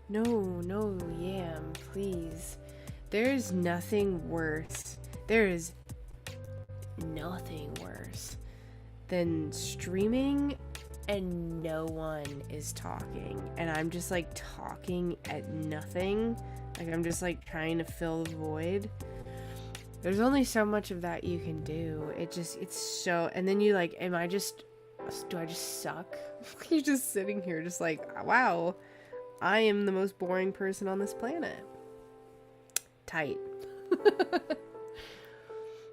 No, Yam, please. There's nothing worse. There is nothing worse than streaming and no one is talking. And I'm just like talking at nothing. Like I'm just like trying to fill the void. There's only so much of that you can do. It's so, and then you like, do I just suck? You're just sitting here just like, wow, I am the most boring person on this planet. Tight.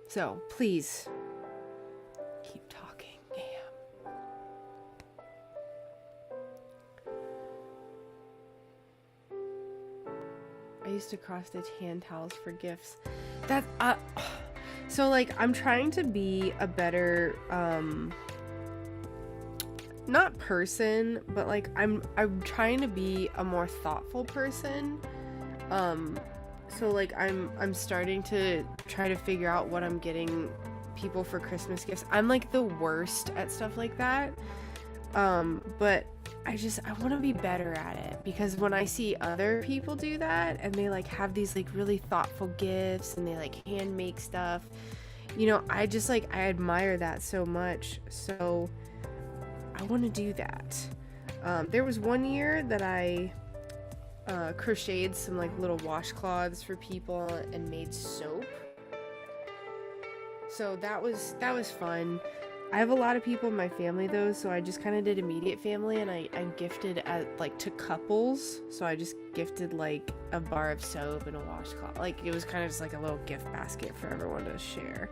So, please, keep talking, Yam. I used to cross-stitch hand towels for gifts. That, so like, I'm trying to be a better, not person, but like, I'm trying to be a more thoughtful person. So like I'm starting to try to figure out what I'm getting people for Christmas gifts. I'm like the worst at stuff like that. But I want to be better at it, because when I see other people do that and they like have these like really thoughtful gifts and they like hand make stuff, you know, I admire that so much. So I want to do that. There was one year that I crocheted some like little washcloths for people and made soap. So that was fun. I have a lot of people in my family though, so I just kind of did immediate family, and I gifted to couples. So I just gifted like a bar of soap and a washcloth. Like it was kind of just like a little gift basket for everyone to share.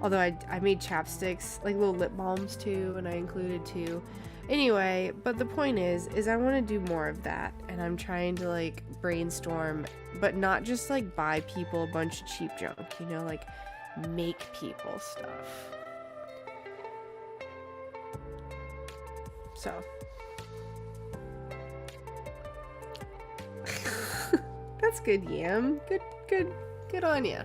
Although I made chapsticks, like little lip balms too, and I included two. Anyway, but the point is I want to do more of that, and I'm trying to like brainstorm, but not just like buy people a bunch of cheap junk, you know, like make people stuff. So that's good, Yam. Good on ya.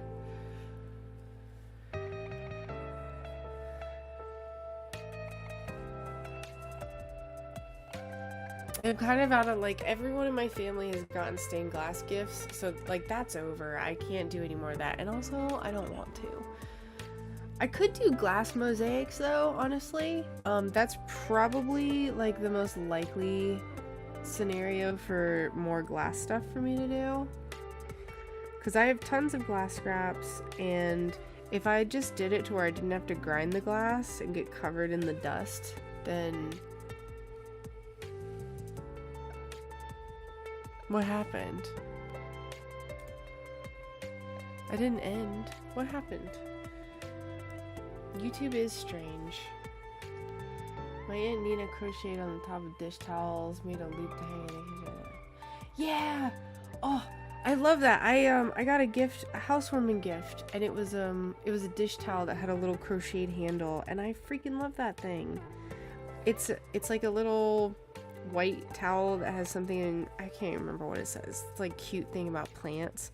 I'm kind of out of, like, everyone in my family has gotten stained glass gifts, so, like, that's over. I can't do any more of that, and also, I don't want to. I could do glass mosaics, though, honestly. That's probably, like, the most likely scenario for more glass stuff for me to do. Because I have tons of glass scraps, and if I just did it to where I didn't have to grind the glass and get covered in the dust, then... What happened? I didn't end. What happened? YouTube is strange. My Aunt Nina crocheted on the top of dish towels, made a loop to hang in the kitchen. Yeah! Oh, I love that. I got a gift, a housewarming gift, and it was a dish towel that had a little crocheted handle, and I freaking love that thing. It's like a little white towel that has something in, I can't remember what it says. It's like cute thing about plants,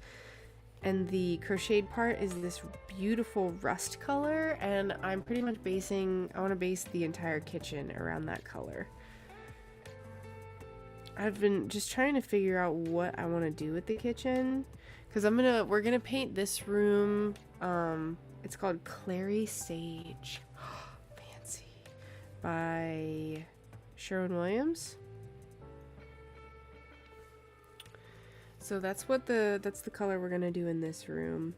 and the crocheted part is this beautiful rust color, and I'm pretty much I want to base the entire kitchen around that color. I've been just trying to figure out what I want to do with the kitchen, because we're gonna paint this room. It's called Clary Sage. Fancy. By Sherwin Williams. So that's the color we're gonna do in this room.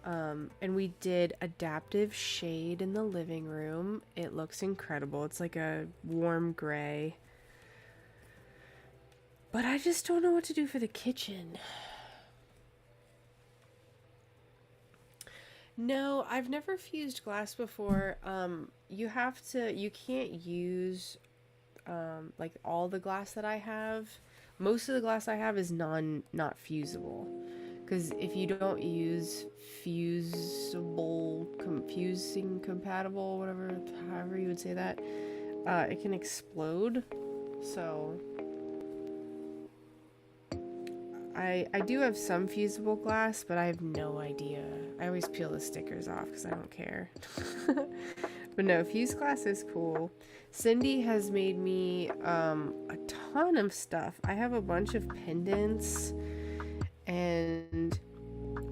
And we did adaptive shade in the living room. It looks incredible. It's like a warm gray. But I just don't know what to do for the kitchen. No, I've never fused glass before. You can't use like all the glass that I have. Most of the glass I have is not fusible. Because if you don't use fusing compatible, whatever, however you would say that, it can explode. So I do have some fusible glass, but I have no idea. I always peel the stickers off because I don't care. But no, fused glass is cool. Cindy has made me a ton of stuff. I have a bunch of pendants and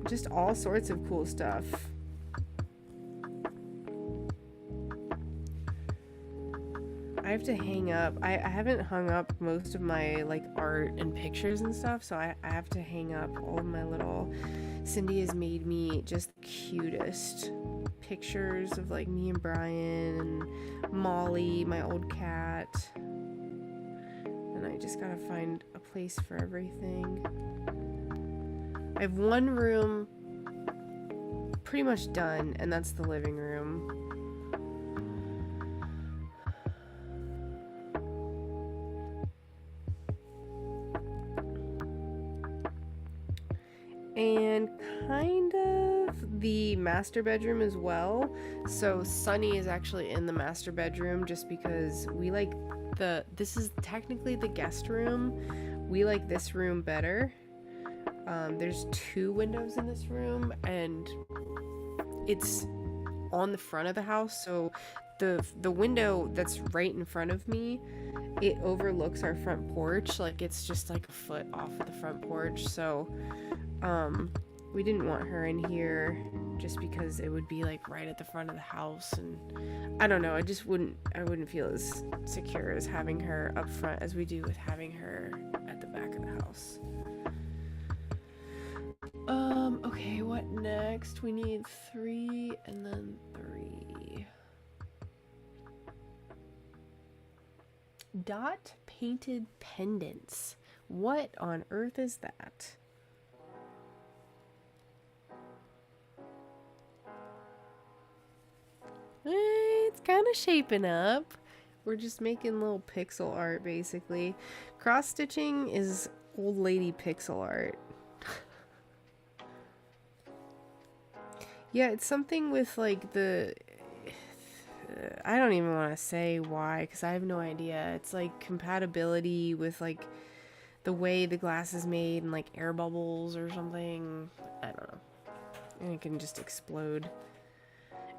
just all sorts of cool stuff. I have to hang up. I haven't hung up most of my like art and pictures and stuff, so I have to hang up all of my little... Cindy has made me just the cutest pictures of like me and Brian and Molly, my old cat. And I just gotta find a place for everything. I have one room pretty much done, and that's the living room. And kind of the master bedroom as well. So Sunny is actually in the master bedroom just because we like this is technically the guest room. We like this room better. There's 2 windows in this room, and it's on the front of the house, so the window that's right in front of me, it overlooks our front porch. Like, it's just like a foot off of the front porch, so we didn't want her in here just because it would be like right at the front of the house, and I don't know, I wouldn't feel as secure as having her up front as we do with having her at the back of the house. Okay, what next? We need 3 and then 3. Dot painted pendants. What on earth is that? It's kind of shaping up. We're just making little pixel art, basically. Cross stitching is old lady pixel art. Yeah, it's something with like I don't even want to say why, because I have no idea. It's like compatibility with like the way the glass is made and like air bubbles or something. I don't know. And it can just explode.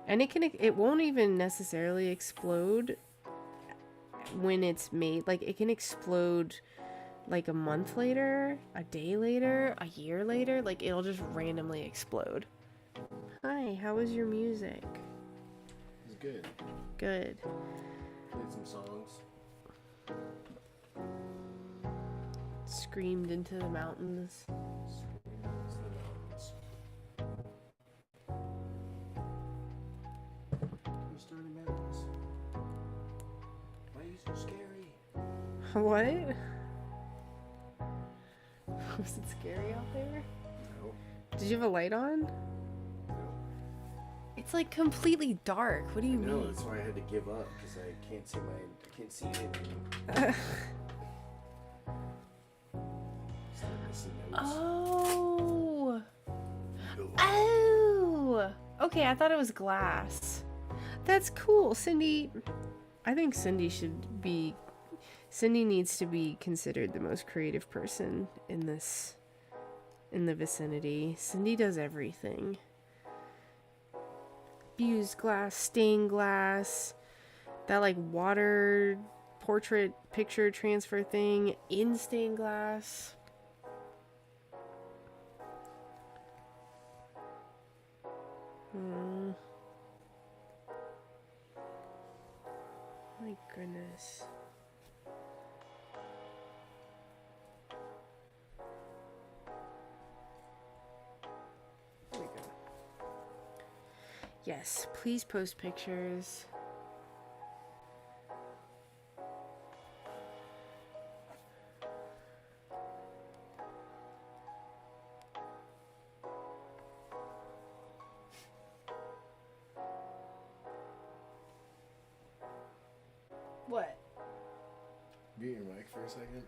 And it won't even necessarily explode when it's made. Like, it can explode like a month later, a day later, a year later. Like, it'll just randomly explode. Hi, how was your music? It was good. Good. Played some songs. Screamed into the mountains. Screamed into the mountains. Who started mountains? Why are you so scary? What? Was it scary out there? No. Did you have a light on? It's like completely dark. What do you mean? No, that's why I had to give up, because I can't see anything. Start missing notes. Oh. Oh. Okay, I thought it was glass. That's cool, Cindy. I think Cindy needs to be considered the most creative person in the vicinity. Cindy does everything. Fused glass, stained glass, that like water portrait picture transfer thing in stained glass. My goodness. Yes, please post pictures. What? Mute your mic for a second.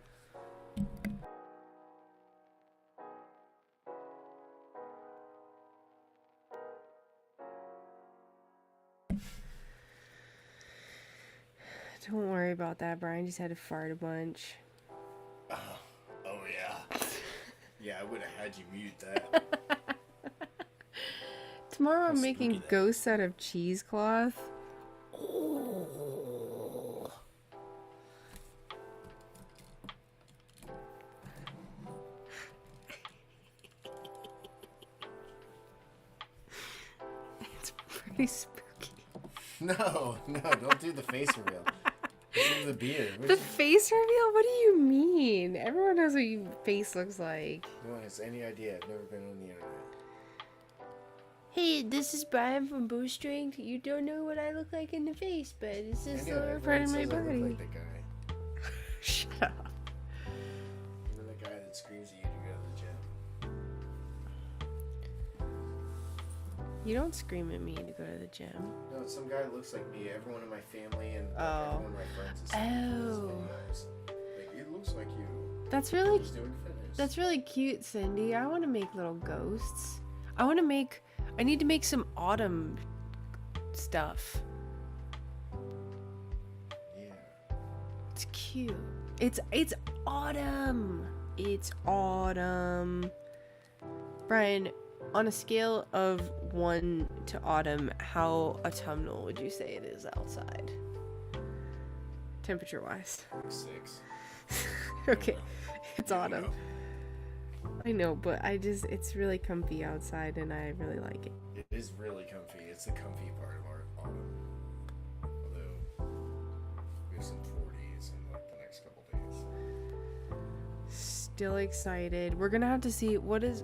Don't worry about that. Brian just had to fart a bunch. Oh yeah. Yeah, I would have had you mute that. Tomorrow How I'm spooky making that ghosts out of cheesecloth. Oh. It's pretty spooky. No, don't do the face reveal. This is the beard. The face reveal? What do you mean? Everyone knows what your face looks like. No one has any idea. I've never been on the internet. Hey, this is Brian from Bowstring. You don't know what I look like in the face, but this is I know, the lower everyone part of my says I look body. like that guy. Shut up. You're the guy that screams at you to go to the gym. You don't scream at me to go to the gym. No, it's some guy that looks like me. Everyone in my family and Oh. everyone of my friends is saying his Oh. videos. Like, it looks like you. That's really He's doing fitness. That's really cute, Cindy. I want to make little ghosts. I need to make some autumn stuff. Yeah. It's cute. It's autumn. It's autumn. Brian, on a scale of 1 to autumn, how autumnal would you say it is outside? Temperature-wise. Like 6. Okay. It's There you autumn. go. I know, but it's really comfy outside and I really like it. It is really comfy. It's the comfy part of our autumn. Although, we have some 40s in like the next couple days. Still excited. We're gonna have to see what's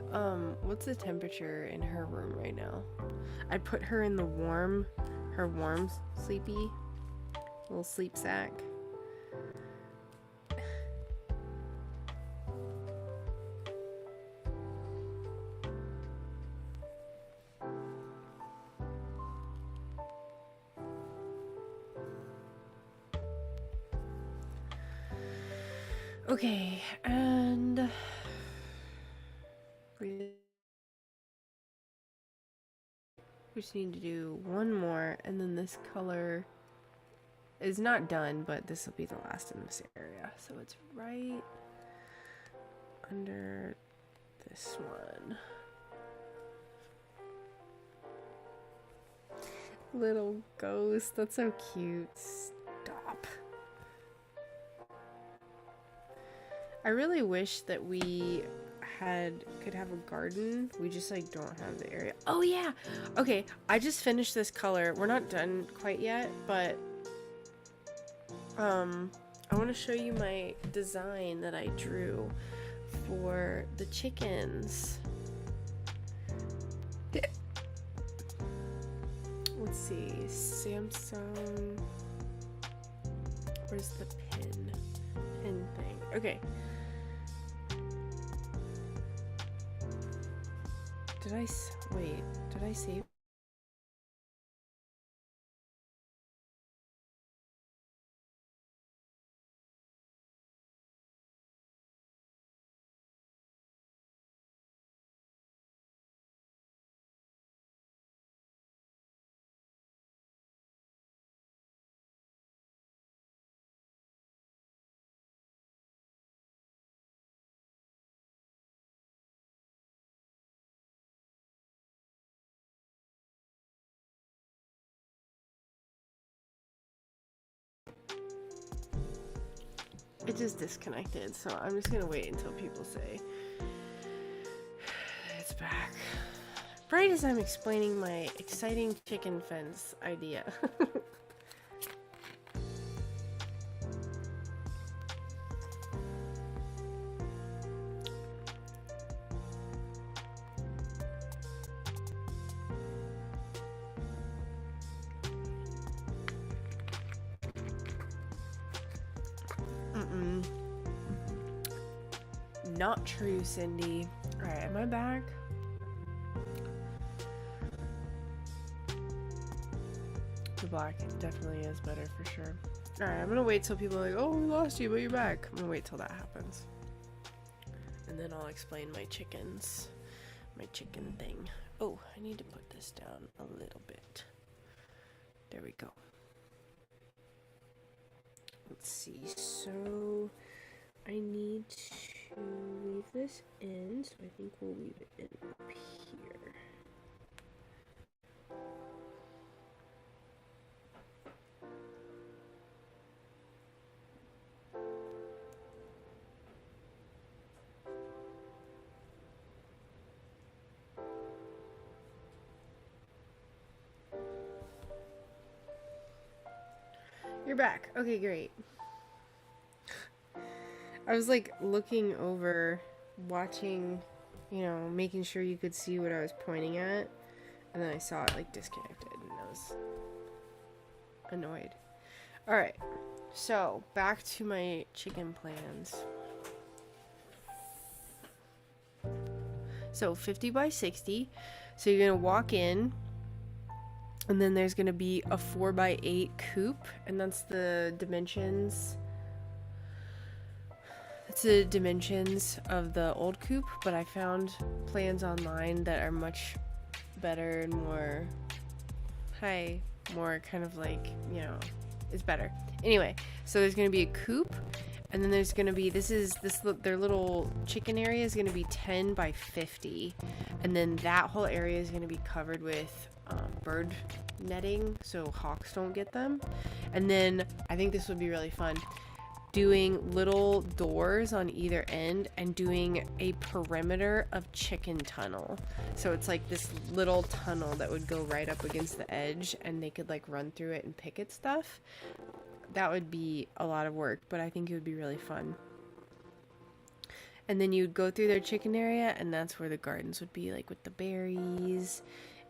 the temperature in her room right now. I put her in the warm sleepy little sleep sack. Okay, and we just need to do one more, and then this color is not done, but this will be the last in this area. So it's right under this one. Little ghost, that's so cute. Stop. I really wish that we could have a garden. We just like don't have the area. Oh yeah. Okay, I just finished this color. We're not done quite yet, but I want to show you my design that I drew for the chickens. Let's see. Samsung. Where's the pin thing? Okay. Did I save? It just disconnected, so I'm just gonna wait until people say it's back. Right as I'm explaining my exciting chicken fence idea. Not true, Cindy. Alright, am I back? The black definitely is better for sure. Alright, I'm gonna wait till people are like, oh, we lost you, but you're back. I'm gonna wait till that happens. And then I'll explain my chickens. My chicken thing. Oh, I need to put this down a little bit. There we go. Let's see. So I need to leave this in, so I think we'll leave it in up here. You're back. Okay, great. I was like looking over, watching, you know, making sure you could see what I was pointing at, and then I saw it like disconnected, and I was annoyed. Alright, so back to my chicken plans. So 50 by 60. So you're gonna walk in, and then there's gonna be a 4 by 8 coop, and that's the dimensions. That's the dimensions of the old coop, but I found plans online that are much better and more, more kind of like, you know, it's better. Anyway, so there's gonna be a coop, and then there's gonna be, their little chicken area is gonna be 10 by 50, and then that whole area is gonna be covered with bird netting so hawks don't get them. And then I think this would be really fun, doing little doors on either end and doing a perimeter of chicken tunnel. So it's like this little tunnel that would go right up against the edge, and they could like run through it and pick at stuff. That would be a lot of work, but I think it would be really fun. And then you'd go through their chicken area, and that's where the gardens would be, like with the berries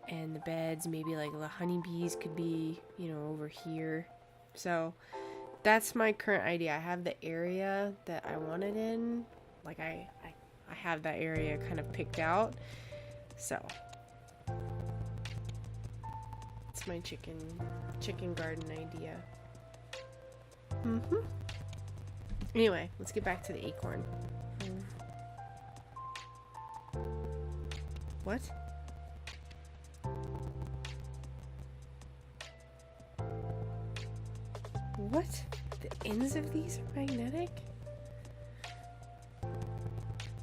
and the beds. Maybe like the honeybees could be, you know, over here. So that's my current idea. I have the area that I want it in. Like I have that area kind of picked out. So it's my chicken garden idea. Anyway, let's get back to the acorn. What? What? The ends of these are magnetic?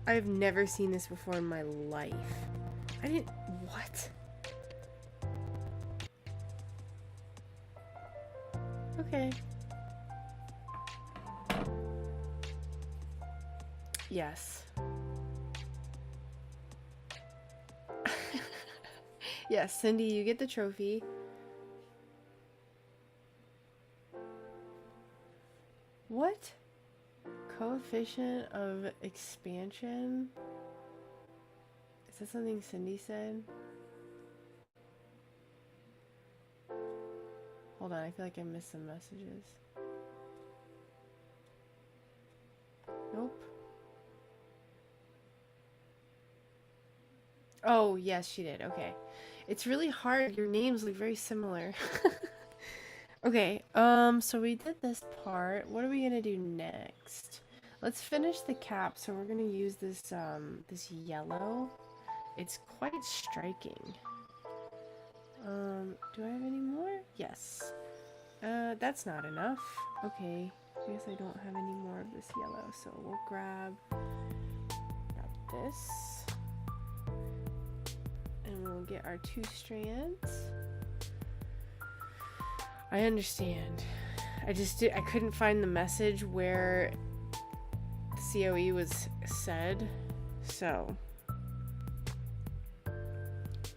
I've never seen this before in my life. I didn't... What? Okay. Yes. Yes, Cindy, you get the trophy. What? Coefficient of expansion? Is that something Cindy said? Hold on, I feel like I missed some messages. Nope. Oh, yes, she did. Okay. It's really hard. Your names look very similar. Okay, so we did this part. What are we gonna do next? Let's finish the cap. So we're gonna use this, this yellow. It's quite striking. Do I have any more? Yes. That's not enough. Okay, I guess I don't have any more of this yellow, so we'll grab this. And we'll get our 2 strands. I understand. I couldn't find the message where the COE was said, so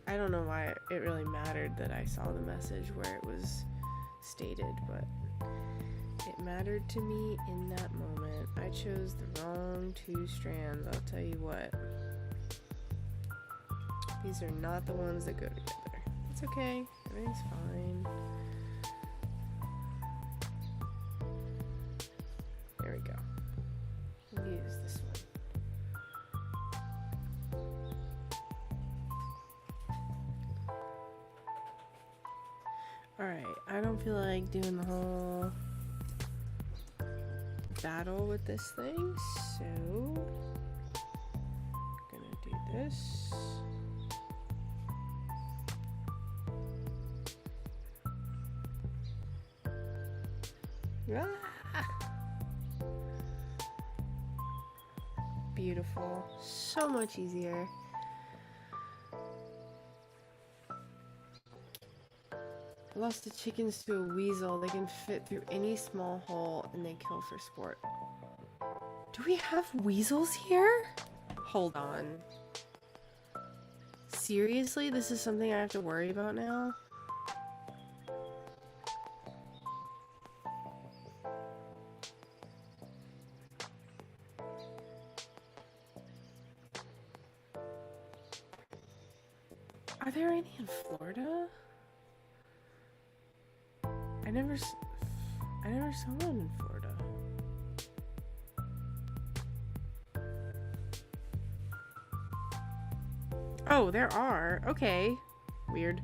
I don't know why it really mattered that I saw the message where it was stated, but it mattered to me in that moment. I chose the wrong 2 strands, I'll tell you what. These are not the ones that go together. It's okay, everything's fine. There we go. Alright, I don't feel like doing the whole battle with this thing, so gonna do this. Ah! Beautiful. So much easier. I lost the chickens to a weasel. They can fit through any small hole and they kill for sport. Do we have weasels here? Hold on. Seriously? This is something I have to worry about now? Are there any in Florida? I never saw one in Florida. Oh, there are. Okay. Weird.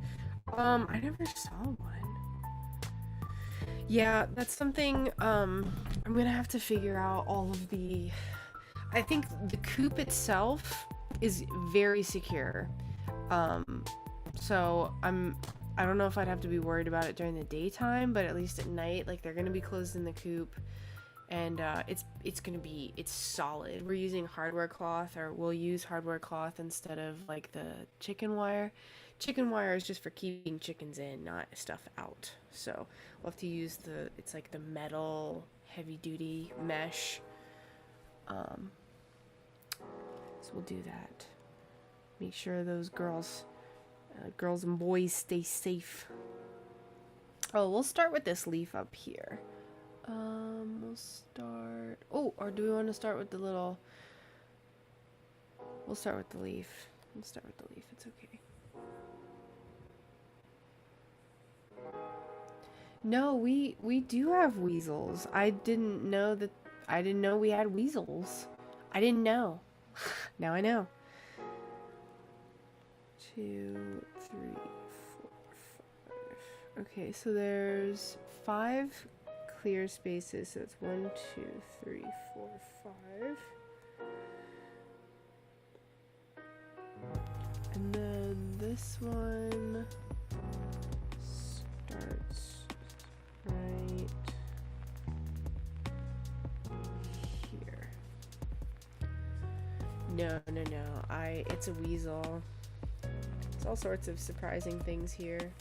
I never saw one. Yeah, that's something, I'm gonna have to figure out all of the... I think the coop itself is very secure. So I don't know if I'd have to be worried about it during the daytime, but at least at night, like, they're gonna be closed in the coop, and it's solid. We're using hardware cloth, or we'll use hardware cloth instead of like the chicken wire. Chicken wire is just for keeping chickens in, not stuff out. So we'll have to use it's like the metal heavy duty mesh. So we'll do that. Make sure those girls and boys stay safe. Oh, we'll start with this leaf up here. We'll start... Oh, or do we want to start with the little... We'll start with the leaf. We'll start with the leaf. It's okay. No, we do have weasels. I didn't know we had weasels. I didn't know. Now I know. 2, 3, 4, 5. Okay, so there's 5 clear spaces. So it's 1, 2, 3, 4, 5. And then this one starts right here. No. It's a weasel. It's all sorts of surprising things here.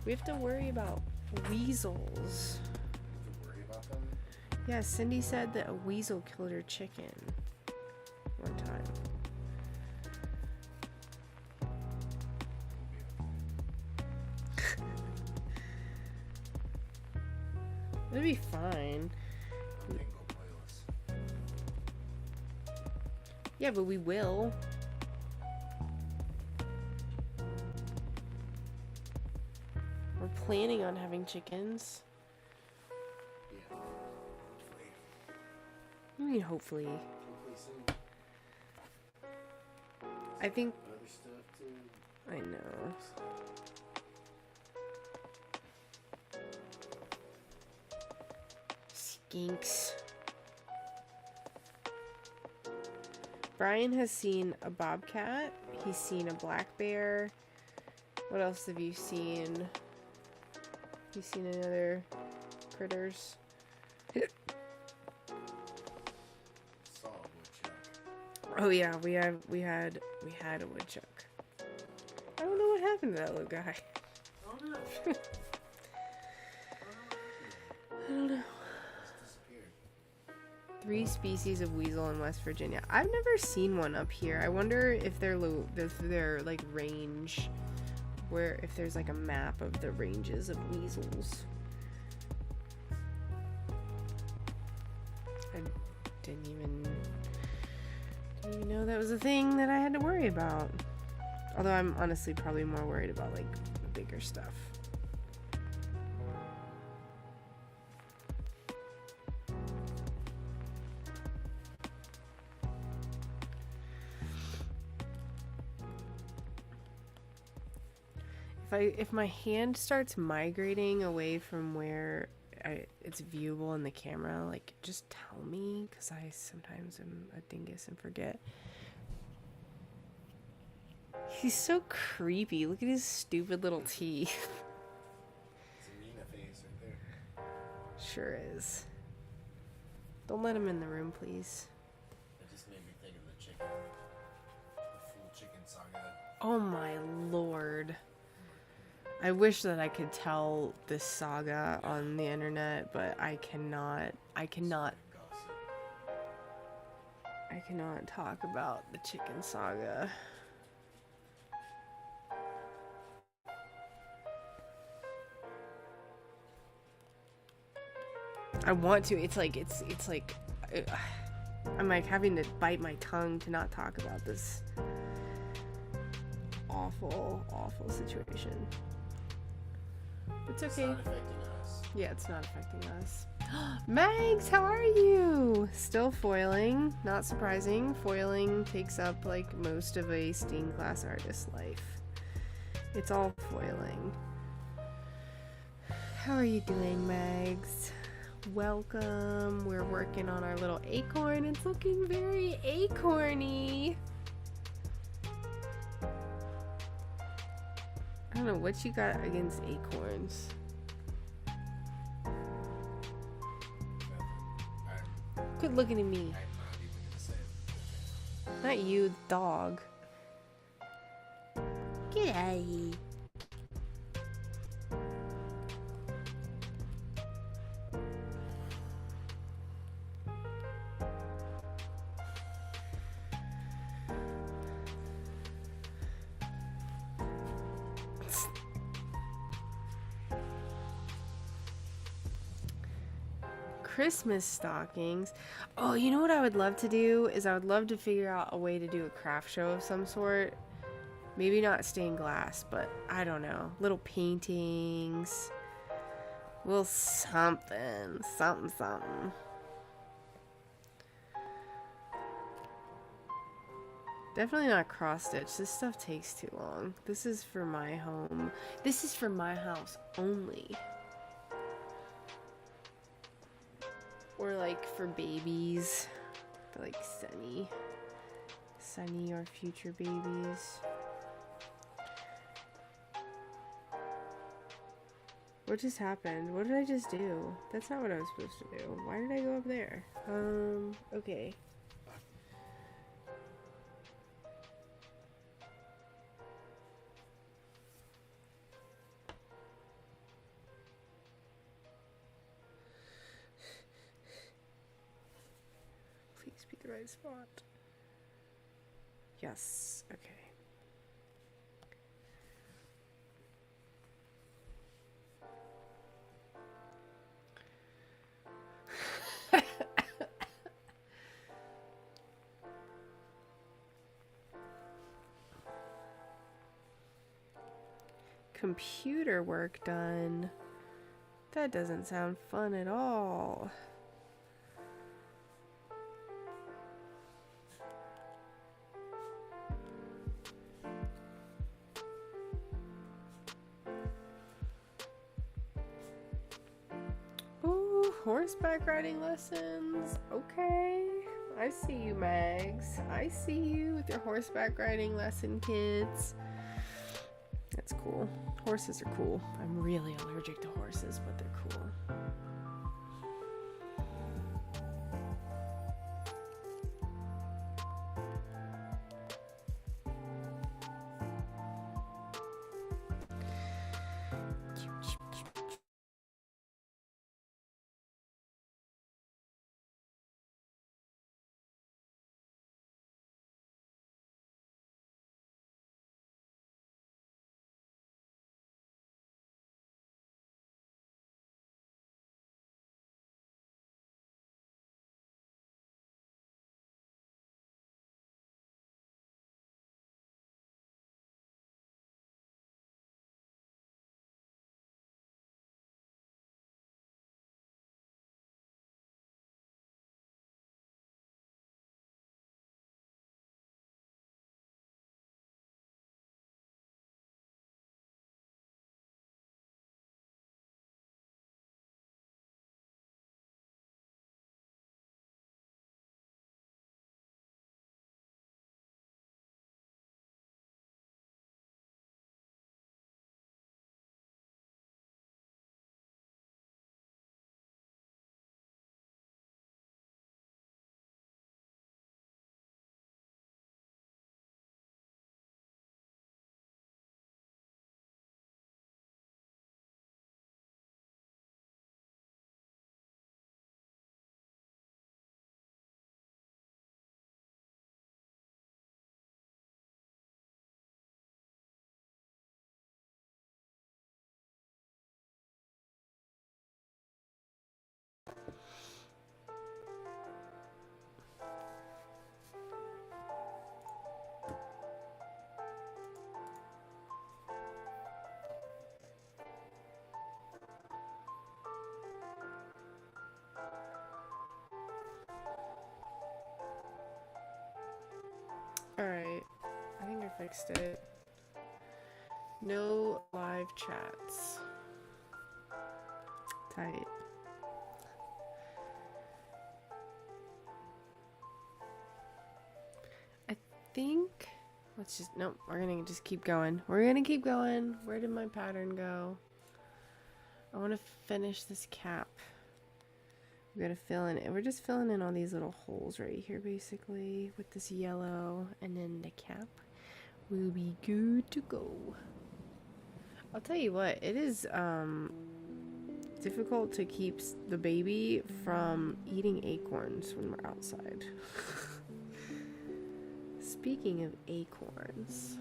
We have to worry about weasels. To worry about them? Yeah, Cindy said that a weasel killed her chicken one time. It'll be fine. Yeah, but we will. We're planning on having chickens. Yeah, hopefully. I mean, hopefully. Hopefully soon. I think... Other stuff too. I know. Skinks. Brian has seen a bobcat. He's seen a black bear. What else have you seen? You seen any other critters? Saw a woodchuck. Oh yeah, we had a woodchuck. I don't know what happened to that little guy. Oh no. I don't know. 3 species of weasel in West Virginia. I've never seen one up here. I wonder if they're like range, if there's like a map of the ranges of weasels. I didn't even know that was a thing that I had to worry about. Although I'm honestly probably more worried about like the bigger stuff. If my hand starts migrating away from where it's viewable in the camera, like just tell me, because I sometimes am a dingus and forget. He's so creepy. Look at his stupid little teeth. It's a Mina face right there. Sure is. Don't let him in the room, please. It just made me think of the chicken. The full chicken saga. Oh my lord. I wish that I could tell this saga on the internet, but I cannot talk about the chicken saga. I want to. It's like I'm like having to bite my tongue to not talk about this awful situation. It's okay. It's not affecting us. Yeah, it's not affecting us. Mags, how are you? Still foiling. Not surprising. Foiling takes up like most of a stained glass artist's life. It's all foiling. How are you doing, Mags? Welcome. We're working on our little acorn. It's looking very acorny. I don't know what you got against acorns. Quit looking at me. I'm not even gonna say it. Not you, the dog. Get out of here. Christmas stockings. Oh, you know what I would love to do is I would love to figure out a way to do a craft show of some sort. Maybe not stained glass, but I don't know. Little paintings. Little something. Something. Definitely not cross stitch. This stuff takes too long. This is for my home. This is for my house only. Or like for babies, for like Sunny or future babies. What just happened? What did I just do? That's not what I was supposed to do. Why did I go up there? Okay. Please be the right spot. Yes, okay. Computer work done. That doesn't sound fun at all. Ooh, horseback riding lessons. Okay. I see you, Mags. I see you with your horseback riding lesson, kids. That's cool. Horses are cool. I'm really allergic to horses, but they're cool. fixed it. No live chats. Tight. I think let's just nope, we're gonna just keep going. We're gonna keep going. Where did my pattern go? I want to finish this cap. We gotta fill in, we're just filling in all these little holes right here basically with this yellow, and then the cap will be good to go. I'll tell you what, it is difficult to keep the baby from eating acorns when we're outside. Speaking of acorns,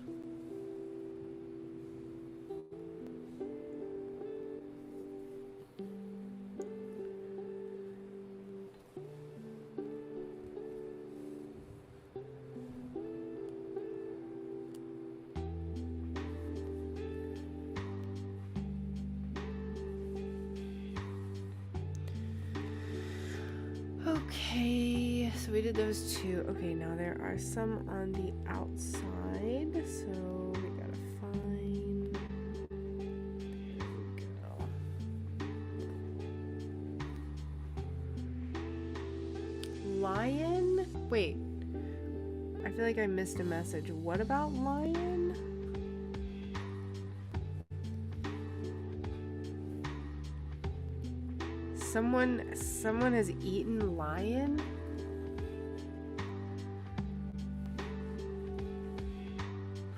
okay, so we did those two. Okay, now there are some on the outside, so we gotta find. There we go. Lion? Wait, I feel like I missed a message. What about lion? Someone has eaten lion?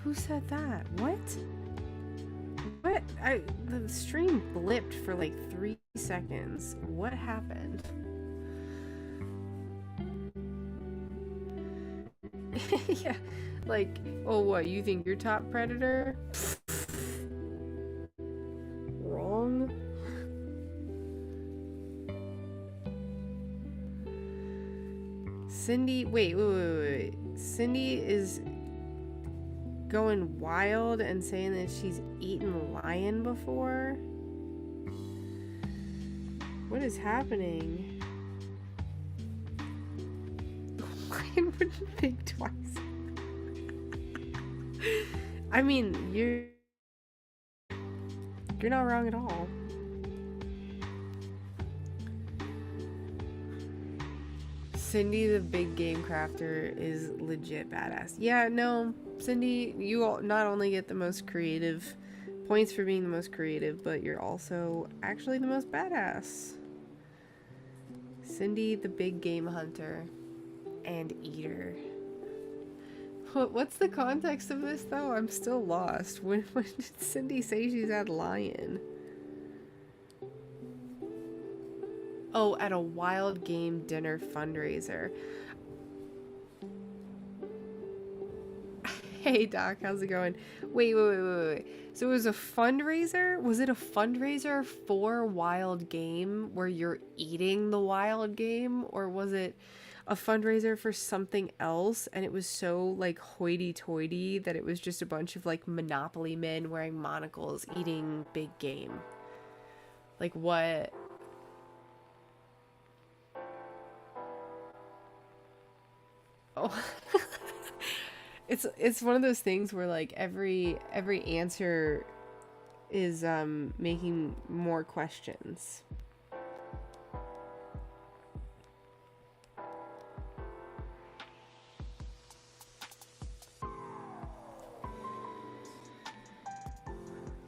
Who said that? What? What? The stream blipped for like 3 seconds. What happened? Yeah, like, oh what, you think you're top predator? Wrong. Cindy, wait. Cindy is going wild and saying that she's eaten lion before? What is happening? Lion wouldn't think twice. I mean, you're not wrong at all. Cindy the big game crafter is legit badass. Yeah, no, Cindy, you not only get the most creative points for being the most creative, but you're also actually the most badass. Cindy the big game hunter and eater. What's the context of this though? I'm still lost. When did Cindy say she's at lion? Oh, at a wild game dinner fundraiser. Hey Doc, how's it going? Wait. So it was a fundraiser? Was it a fundraiser for wild game where you're eating the wild game? Or was it a fundraiser for something else and it was so like hoity-toity that it was just a bunch of like Monopoly men wearing monocles eating big game? Like what? Oh. It's one of those things where like every answer is making more questions.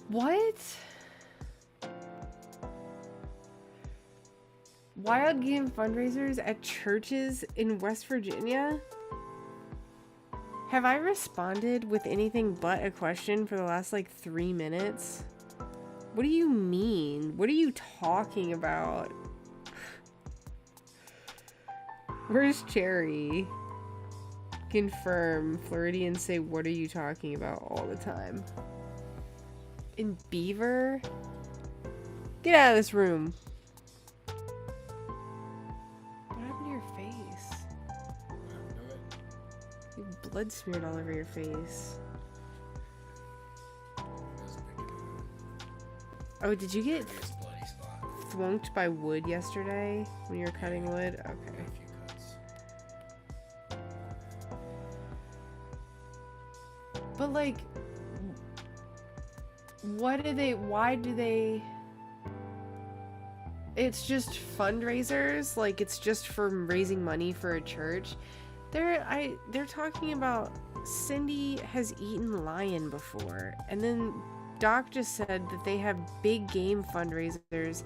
What? Wild game fundraisers at churches in West Virginia? Have I responded with anything but a question for the last like 3 minutes? What do you mean? What are you talking about? Where's Cherry? Confirm. Floridians say, what are you talking about all the time? In Beaver? Get out of this room. What happened to your face? You have blood smeared all over your face. Oh, did you get thwonked by wood yesterday when you were cutting wood? Okay. But like, why do they, it's just fundraisers, like it's just for raising money for a church. They're talking about Cindy has eaten lion before, and then Doc just said that they have big game fundraisers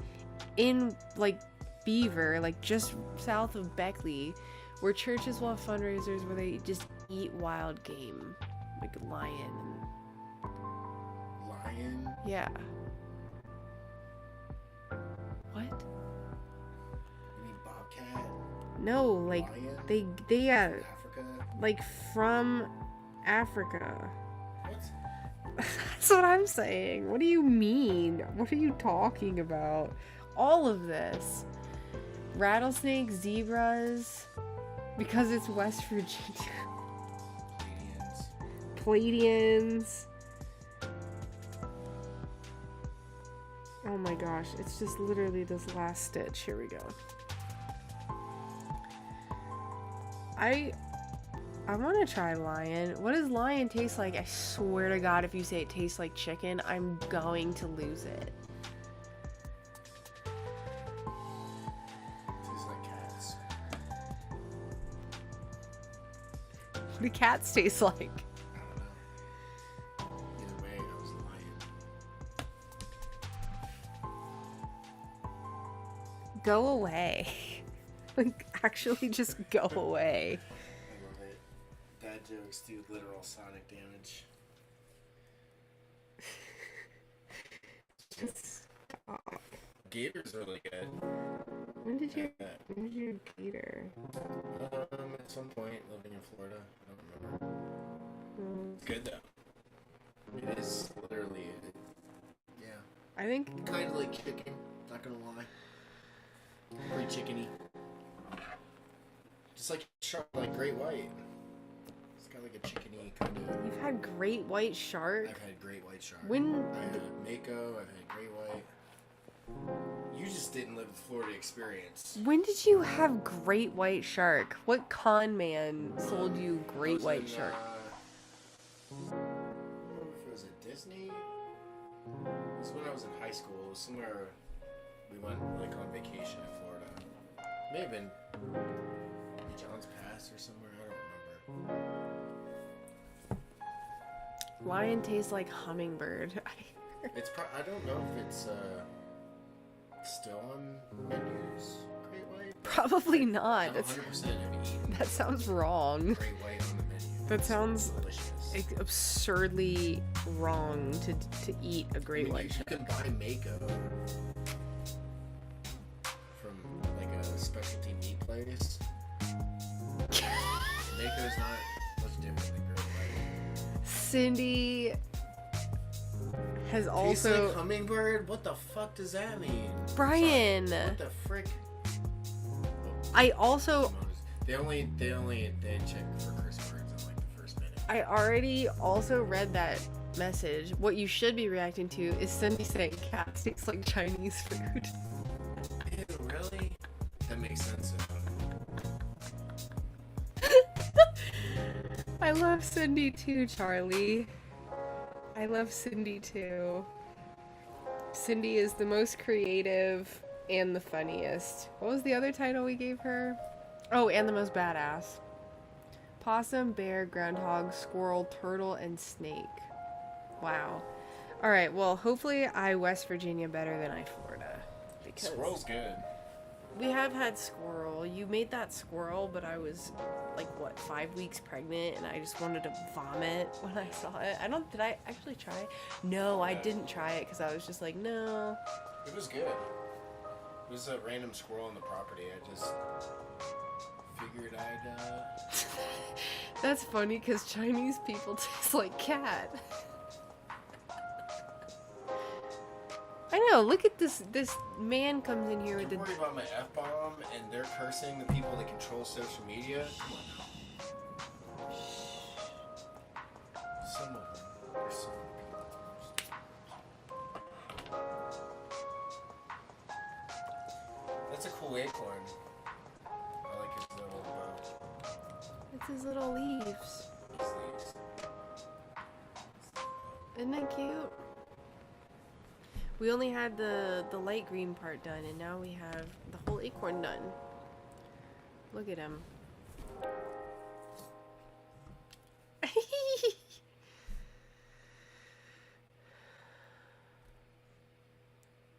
in like Beaver, like just south of Beckley, where churches will have fundraisers where they just eat wild game, like lion. Lion? Yeah. What? You mean bobcat? No, like Lion? they Africa? like from Africa. What? That's what I'm saying. What do you mean? What are you talking about? All of this. Rattlesnakes, zebras, because it's West Virginia. Pleiadians. Oh my gosh, it's just literally this last stitch. Here we go. I want to try lion. What does lion taste like? I swear to God, if you say it tastes like chicken, I'm going to lose it. Tastes like cats. What do cats taste like? I don't know. Either way, I was lion. Go away. Like, actually just go away. I love it. Dad jokes do literal sonic damage. Just stop. Gator's really good. When did you gator? At some point, living in Florida. I don't remember. It's good though. It is literally, yeah. I think Kind of like chicken, not gonna lie. Pretty chickeny. Just like shark, like great white. It's got like a chickeny kind of. you've had great white shark. I've had great white shark. When I had mako. I've had great white. You just didn't live the Florida experience. when did you have great white shark? What con man sold you I great was white in, shark? I don't know if it was at Disney. It was when I was in high school. It was somewhere we went like on vacation in Florida. May have been John's Pass or somewhere. I don't remember. Lion tastes like hummingbird. It's I don't know if it's still on menus. Great white. but Probably I not. 100% have eaten That sounds wrong. great white on the menu. That It's sounds delicious. absurdly wrong to eat a great white You shark. can buy mako from like a specialty meat place. Mako's not much different than great white. Cindy has Tastes also like hummingbird? What the fuck does that mean? Brian. Sorry, what the frick? I also They check for curse words in like the first minute. I already also read that message. What you should be reacting to is Cindy saying cats taste like Chinese food. Ew, really? That makes sense. I love Cindy too, Charlie. I love Cindy too. Cindy is the most creative and the funniest. What was the other title we gave her? Oh, and the most badass. Possum, bear, groundhog, squirrel, turtle, and snake. Wow. Alright, well, hopefully I West Virginia better than I Florida. Because Squirrel's good. we have had squirrel. You made that squirrel, but I was like, what, 5 weeks pregnant, and I just wanted to vomit when I saw it. Did I actually try it? No, I didn't try it because I was just like, no. It was good. It was a random squirrel on the property. I just figured I'd, That's funny because Chinese people taste like cat. I know, look at this man comes in here with You're the... worried about my F-bomb and they're cursing the people that control social media? Come on now. Some of them. There's some people. That's a cool acorn. I like his little It's his little leaves. his leaves. Isn't that cute? We only had the light green part done, and now we have the whole acorn done. Look at him.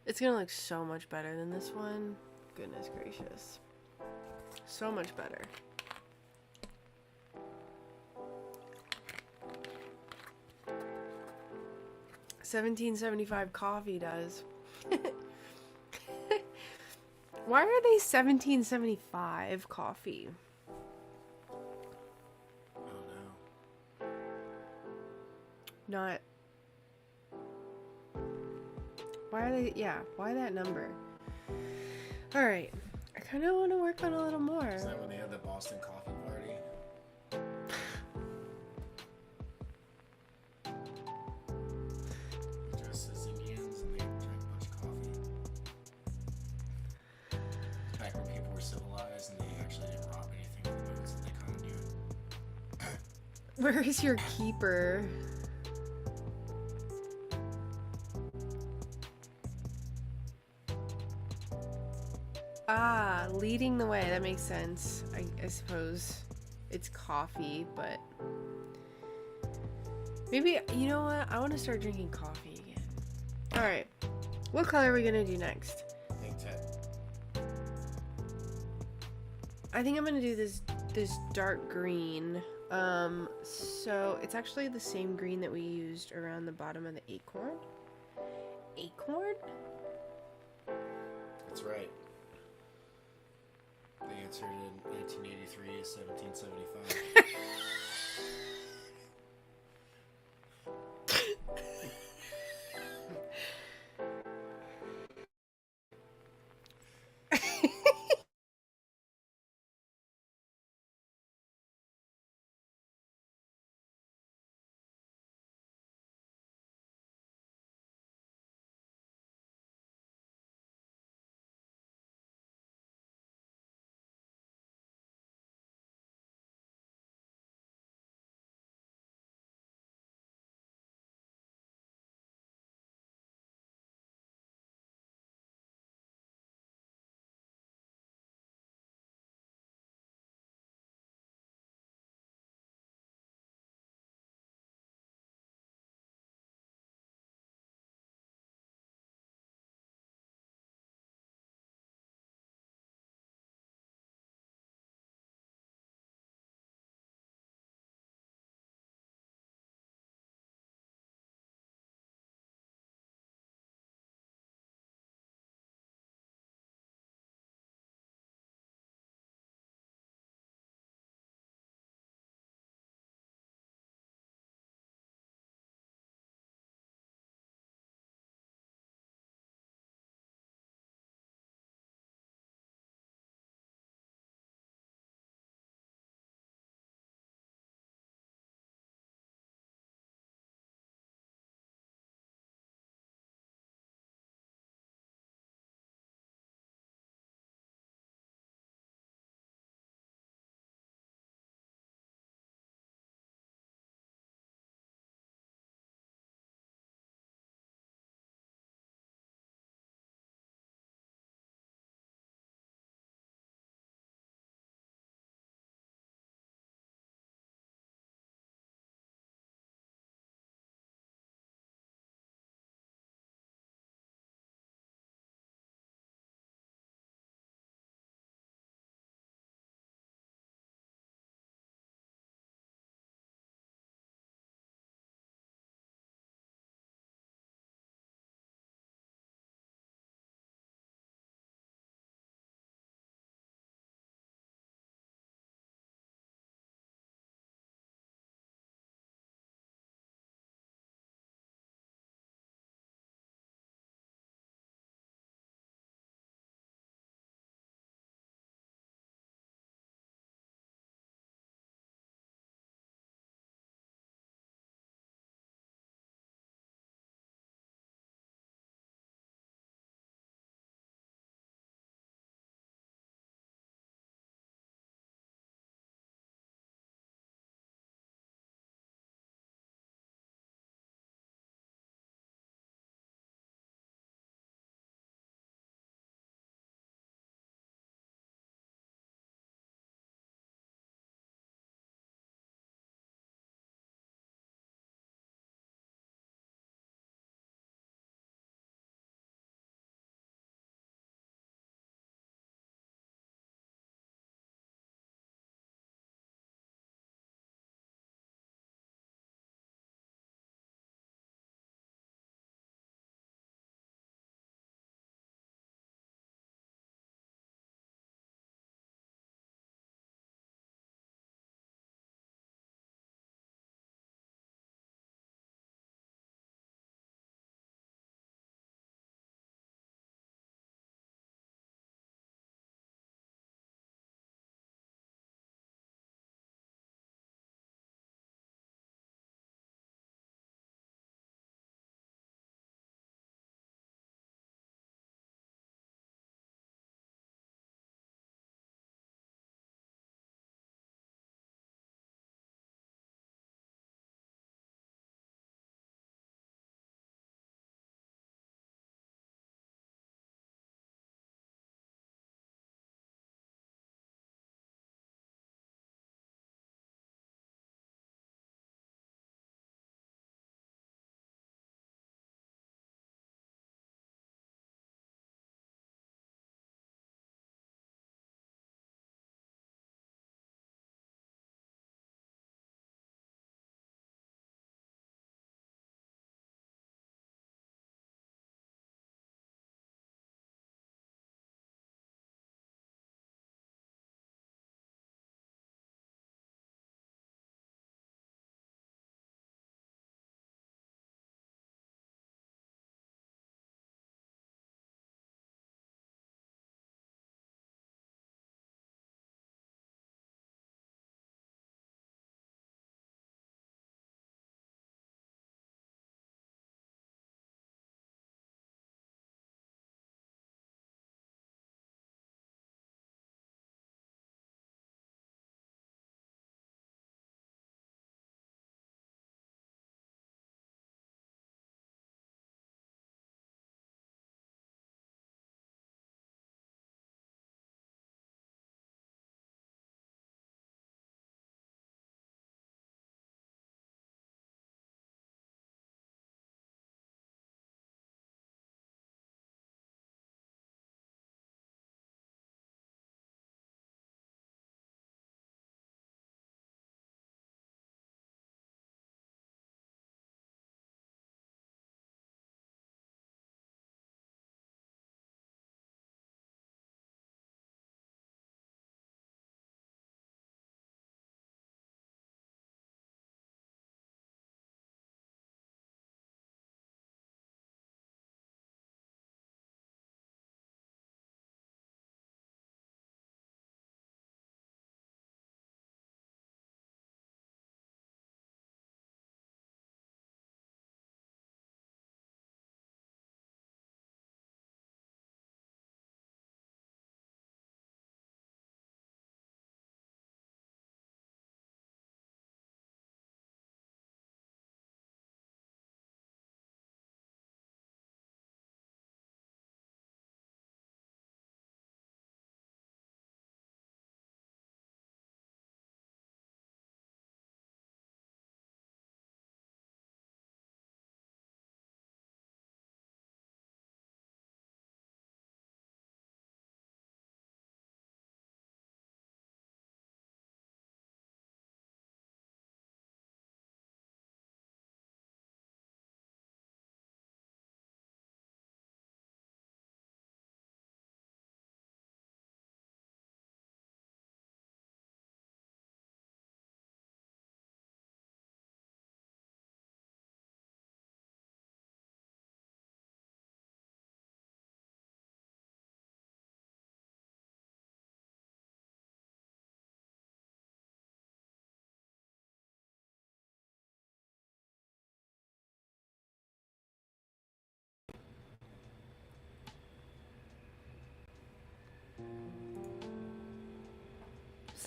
It's gonna look so much better than this one. Goodness gracious. So much better. $17.75 coffee does. Why are they $17.75 coffee? I don't know. Not. Why are they? Yeah, why that number? Alright. I kind of want to work on a little more. Is that when they had the Boston coffee party? Dressed as Indians and they drank a bunch of coffee. Back when people were civilized and they actually didn't rob anything in the boats that they kind of do. Where is your keeper? Ah, leading the way. That makes sense. I suppose it's coffee, but maybe, you know what? I want to start drinking coffee again. Alright. What color are we going to do next? I think I think I'm going to do this dark green. So it's actually the same green that we used around the bottom of the acorn. Acorn? That's right. They answered in 1983 is 1775.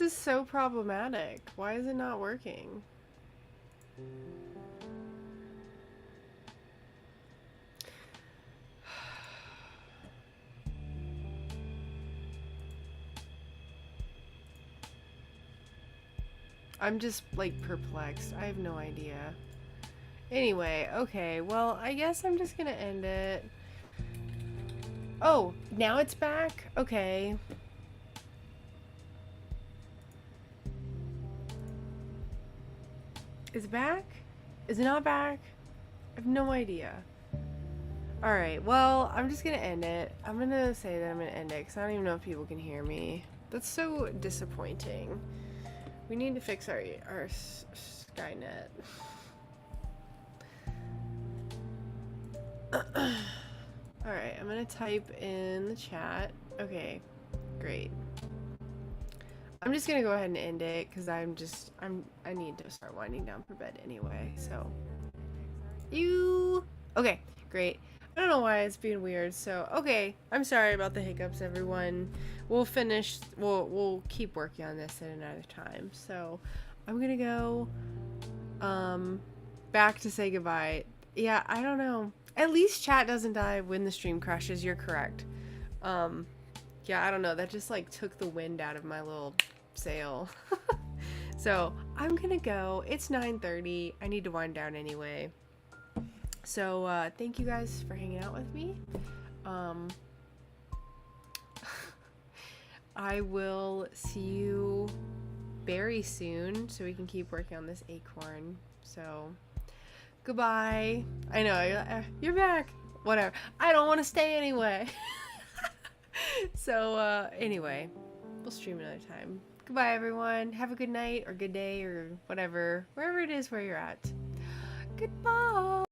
This is so problematic. Why is it not working? I'm just like perplexed. I have no idea. Anyway, okay, well, I guess I'm just gonna end it. Oh, now it's back? Okay. Is it back? Is it not back? I have no idea. Alright, well, I'm just gonna end it. I'm gonna say that I'm gonna end it because I don't even know if people can hear me. That's so disappointing. We need to fix our Skynet. Alright, I'm gonna type in the chat. Okay, great. I'm just gonna go ahead and end it because I need to start winding down for bed anyway, so. Okay, great. I don't know why it's being weird, so okay. I'm sorry about the hiccups, everyone. We'll keep working on this at another time. So I'm gonna go back to say goodbye. Yeah, I don't know. At least chat doesn't die when the stream crashes. You're correct. Yeah, I don't know. That just like took the wind out of my little sail. So I'm gonna go. It's 9:30. I need to wind down anyway. So thank you guys for hanging out with me. I will see you very soon so we can keep working on this acorn. So goodbye. I know you're back. Whatever. I don't want to stay anyway. So anyway, we'll stream another time. Goodbye, everyone. Have a good night or good day or whatever, wherever it is where you're at. Goodbye.